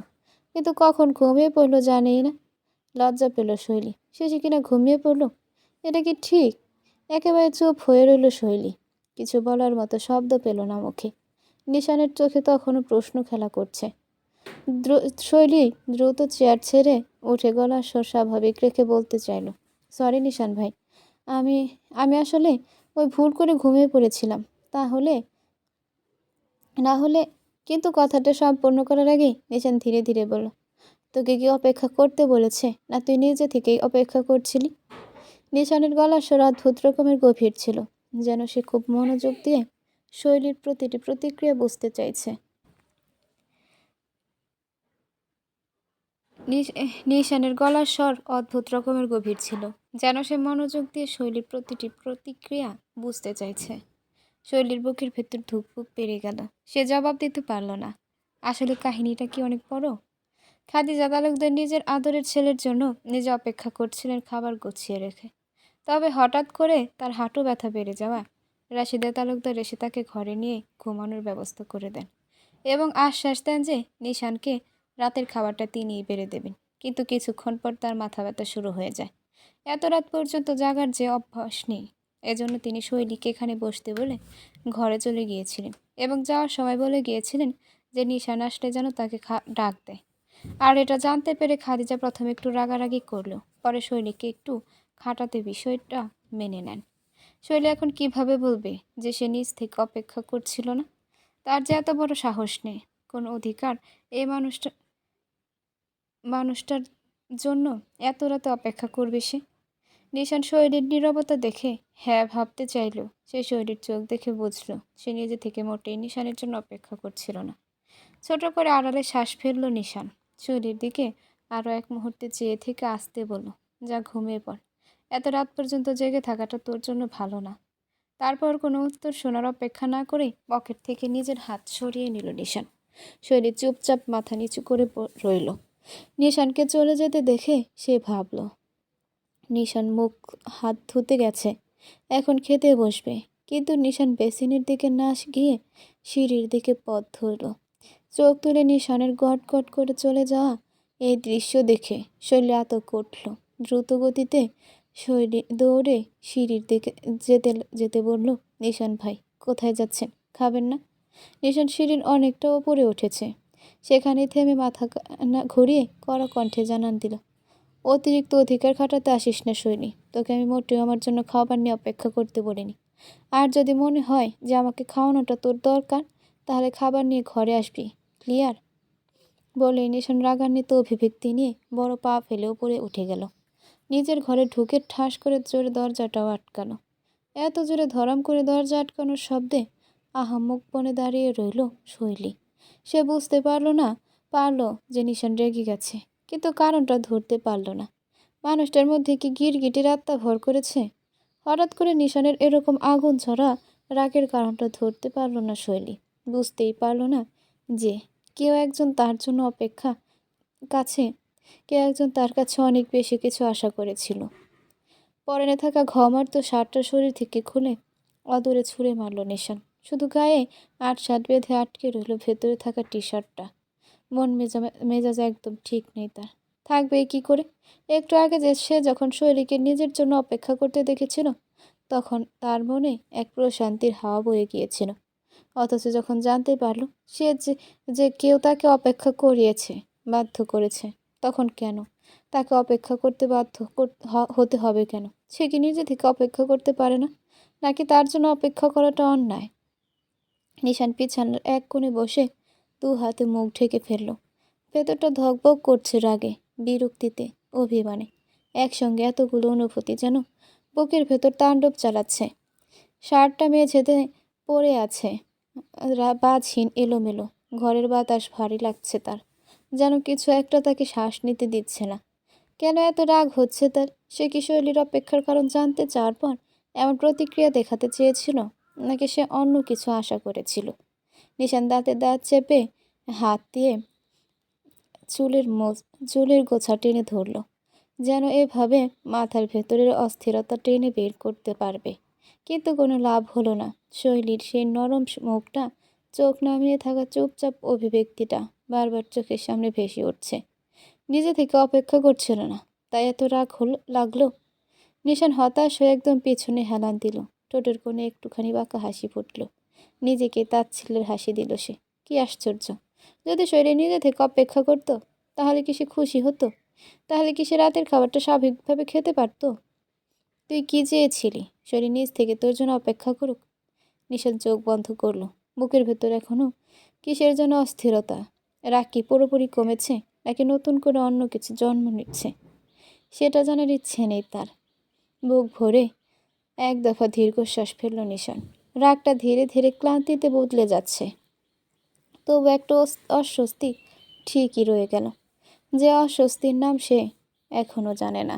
কিন্তু কখন ঘুমিয়ে পড়ল জানেই না। লজ্জা পেল শৈলী। শেষে কিনা ঘুমিয়ে পড়ল। এটা কি ঠিক? একেবারে চুপ হয়ে রইল শৈলী। কিছু বলার মতো শব্দ পেল না মুখে। নিশানের চোখে তখনও প্রশ্ন খেলা করছে। শৈলী দ্রুত চেয়ার ছেড়ে উঠে গলার স্বর স্বাভাবিক রেখে বলতে চাইল, সরি নিশান ভাই, আমি আমি আসলে ওই ভুল করে ঘুমিয়ে পড়েছিলাম। না হলে কিন্তু কথাটা সম্পূর্ণ করার আগেই নিশান ধীরে ধীরে বলল, তোকে কি অপেক্ষা করতে বলেছে, না তুই নিজে থেকেই অপেক্ষা করছিলি? নিশানের গলার স্বর অদ্ভুত রকমের গভীর ছিল, যেন সে খুব মনোযোগ দিয়ে শৈলীর প্রতিটি প্রতিক্রিয়া বুঝতে চাইছে। নিশানের গলার স্বর অদ্ভুত রকমের গভীর ছিল, যেন সে মনোযোগ দিয়ে শৈলীর প্রতিটি প্রতিক্রিয়া বুঝতে চাইছে। শৈলীর বুকের ভেতর ধুকপুক পেরে গেল। সে জবাব দিতে পারল না। আসলে কাহিনীটা কি অনেক বড়? খাদিজা তালুকদার নিজের আদরের ছেলের জন্য নিজে অপেক্ষা করছিলেন খাবার গুছিয়ে রেখে। তবে হঠাৎ করে তার হাঁটু ব্যথা বেড়ে যাওয়া রাশিদা তালুকদার এসে তাকে ঘরে নিয়ে ঘুমানোর ব্যবস্থা করে দেন এবং আশ্বাস দেন যে নিশানকে রাতের খাবারটা তিনিই বেড়ে দেবেন। কিন্তু কিছুক্ষণ পর তার মাথা ব্যথা শুরু হয়ে যায়। এত রাত পর্যন্ত জাগার যে অভ্যাস নেই, এজন্য তিনি শৈলীকে এখানে বসতে বলে ঘরে চলে গিয়েছিলেন এবং যাওয়ার সময় বলে গিয়েছিলেন যে নিশান আসলে যেন তাকে ডাক দেয়। আর এটা জানতে পেরে খাদিজা প্রথমে একটু রাগারাগি করলো, পরে শৈলীকে একটু খাটাতে বিষয়টা মেনে নেন। শৈলী এখন কিভাবে বলবে যে সে নিজ থেকে অপেক্ষা করছিল না? তার যে এত বড় সাহস নেই, কোন অধিকার এই মানুষটার জন্য এত রাতে অপেক্ষা করবে সে? নিশান শৈলীর নীরবতা দেখে হ্যাঁ ভাবতে চাইল। সে শৈলীর চোখ দেখে বুঝল সে নিজে থেকে মোটেই নিশানের জন্য অপেক্ষা করছিল না। ছোট করে আড়ালে শ্বাস ফেলল নিশান। শৈলীর দিকে আরও এক মুহূর্তে চেয়ে থেকে আসতে বলল, যা ঘুমিয়ে পড়। এত রাত পর্যন্ত জেগে থাকাটা তোর জন্য ভালো না। তারপর কোনো উত্তর শোনার অপেক্ষা না করে পকেট থেকে নিজের হাত সরিয়ে নিল নিশান। শৈলী চুপচাপ মাথা নিচু করে রইল। নিশানকে চলে যেতে দেখে সে ভাবল নিশান মুখ হাত ধুতে গেছে, এখন খেতে বসবে। কিন্তু নিশান বেসিনের দিকে না গিয়ে সিঁড়ির দিকে পথ ধরল। চোখ তুলে নিশানের গট গট করে চলে যাওয়া এই দৃশ্য দেখে শৈলী আতঙ্ক উঠল। দ্রুত গতিতে শৈলী দৌড়ে সিঁড়ির দিকে যেতে যেতে বলল, নিশান ভাই, কোথায় যাচ্ছেন? খাবেন না? নিশান সিঁড়ির অনেকটা ওপরে উঠেছে। সেখানেই থেমে মাথা ঘুরিয়ে কড়া কণ্ঠে জানান দিল, অতিরিক্ত অধিকার খাটাতে আসিস না শৈলী। তোকে আমি মোটেও আমার জন্য খাবার নিয়ে অপেক্ষা করতে বলিনি। আর যদি মনে হয় যে আমাকে খাওয়ানোটা তোর দরকার, তাহলে খাবার নিয়ে ঘরে আসবি, ক্লিয়ার? বলে নিশান রাগান্বিত অভিব্যক্তি নিয়ে বড় পা ফেলে উপরে উঠে গেল। নিজের ঘরে ঢুকে ঠাস করে জোরে দরজাটাও আটকানো। এত জোরে ধরাম করে দরজা আটকানোর শব্দে আহাম্মক বনে দাঁড়িয়ে রইল শৈলী। সে বুঝতে পারলো যে নিশান রেগে গেছে, কিন্তু কারণটা ধরতে পারল না। মানুষটার মধ্যে কি গিরগিটির আত্মা ভর করেছে? হঠাৎ করে নিশানের এরকম আগুন ছড়া রাগের কারণটা ধরতে পারল না শৈলী। বুঝতেই পারল না যে কেউ একজন তার জন্য কেউ একজন তার কাছে অনেক বেশি কিছু আশা করেছিল। পরনে থাকা ঘমার্ত শার্টটা শরীর থেকে খুলে অদূরে ছুঁড়ে মারল নিশান। শুধু গায়ে আটসাঁট বেঁধে আটকে রইল ভেতরে থাকা টি শার্টটা। মন মেজাজ একদম ঠিক নেই তার। থাকবে কি করে? একটু আগে যে সে যখন শৈলীকে নিজের জন্য অপেক্ষা করতে দেখেছিল, তখন তার মনে এক প্রশান্তির হাওয়া বয়ে গিয়েছিল। অথচ যখন জানতে পারল সে যে কেউ তাকে অপেক্ষা বাধ্য করেছে, তখন কেন তাকে অপেক্ষা করতে হতে হবে কেন? সে কি নিজে থেকে অপেক্ষা করতে পারে না, নাকি তার জন্য অপেক্ষা করাটা অন্যায়? নিশান বিছানার এক কোণে বসে 2 হাতে মুখ ঢেকে ফেলল। ভেতরটা ধকবক করছে রাগে, বিরক্তিতে, অভিমানে। একসঙ্গে এতগুলো অনুভূতি যেন বুকের ভেতর তাণ্ডব চালাচ্ছে। শার্টটা মেঝেতে পড়ে আছে, বাজহীন এলোমেলো। ঘরের বাতাস ভারী লাগছে তার, যেন কিছু একটা তাকে শ্বাস নিতে দিচ্ছে না। কেন এত রাগ হচ্ছে তার? সে কি শৈলীর অপেক্ষার কারণ জানতে চাওয়ার পর এমন প্রতিক্রিয়া দেখাতে চেয়েছিল, নাকি সে অন্য কিছু আশা করেছিল? নিশান দাঁতে দাঁত চেপে হাত দিয়ে চুলের গোছা টেনে ধরল, যেন এভাবে মাথার ভেতরের অস্থিরতা টেনে বের করতে পারবে। কিন্তু কোনো লাভ হলো না। শৈলীর সেই নরম মুখটা, চোখ নামিয়ে থাকা চুপচাপ অভিব্যক্তিটা বারবার চোখের সামনে ভেসে উঠছে। নিজে থেকে অপেক্ষা করছিল না, তাই এত রাগ লাগলো। নিশান হতাশ হয়ে একদম পেছনে হেলান দিল। ঠোঁটের কোণে একটুখানি বাঁকা হাসি ফুটল। নিজেকে তাচ্ছিল্যের হাসি দিল সে। কি আশ্চর্য! যদি শৈলী নিজে থেকে অপেক্ষা করত, তাহলে কি সে খুশি হতো? তাহলে কি সে রাতের খাবারটা স্বাভাবিকভাবে খেতে পারত? তুই কি চেয়েছিলি শৈলী নিজ থেকে তোর জন্য অপেক্ষা করুক? নিশান চোখ বন্ধ করলো। বুকের ভেতর এখনো কিসের যেন অস্থিরতা। রাগ কি পুরোপুরি কমেছে, নাকি নতুন করে অন্য কিছু জন্ম নিচ্ছে? সেটা জানার ইচ্ছে নেই তার। বুক ভরে এক দফা দীর্ঘশ্বাস ফেলল নিশান। রাগটা ধীরে ধীরে ক্লান্তিতে বদলে যাচ্ছে, তবু একটা অস্বস্তি ঠিকই রয়ে গেল। যে অস্বস্তির নাম সে এখনো জানে না।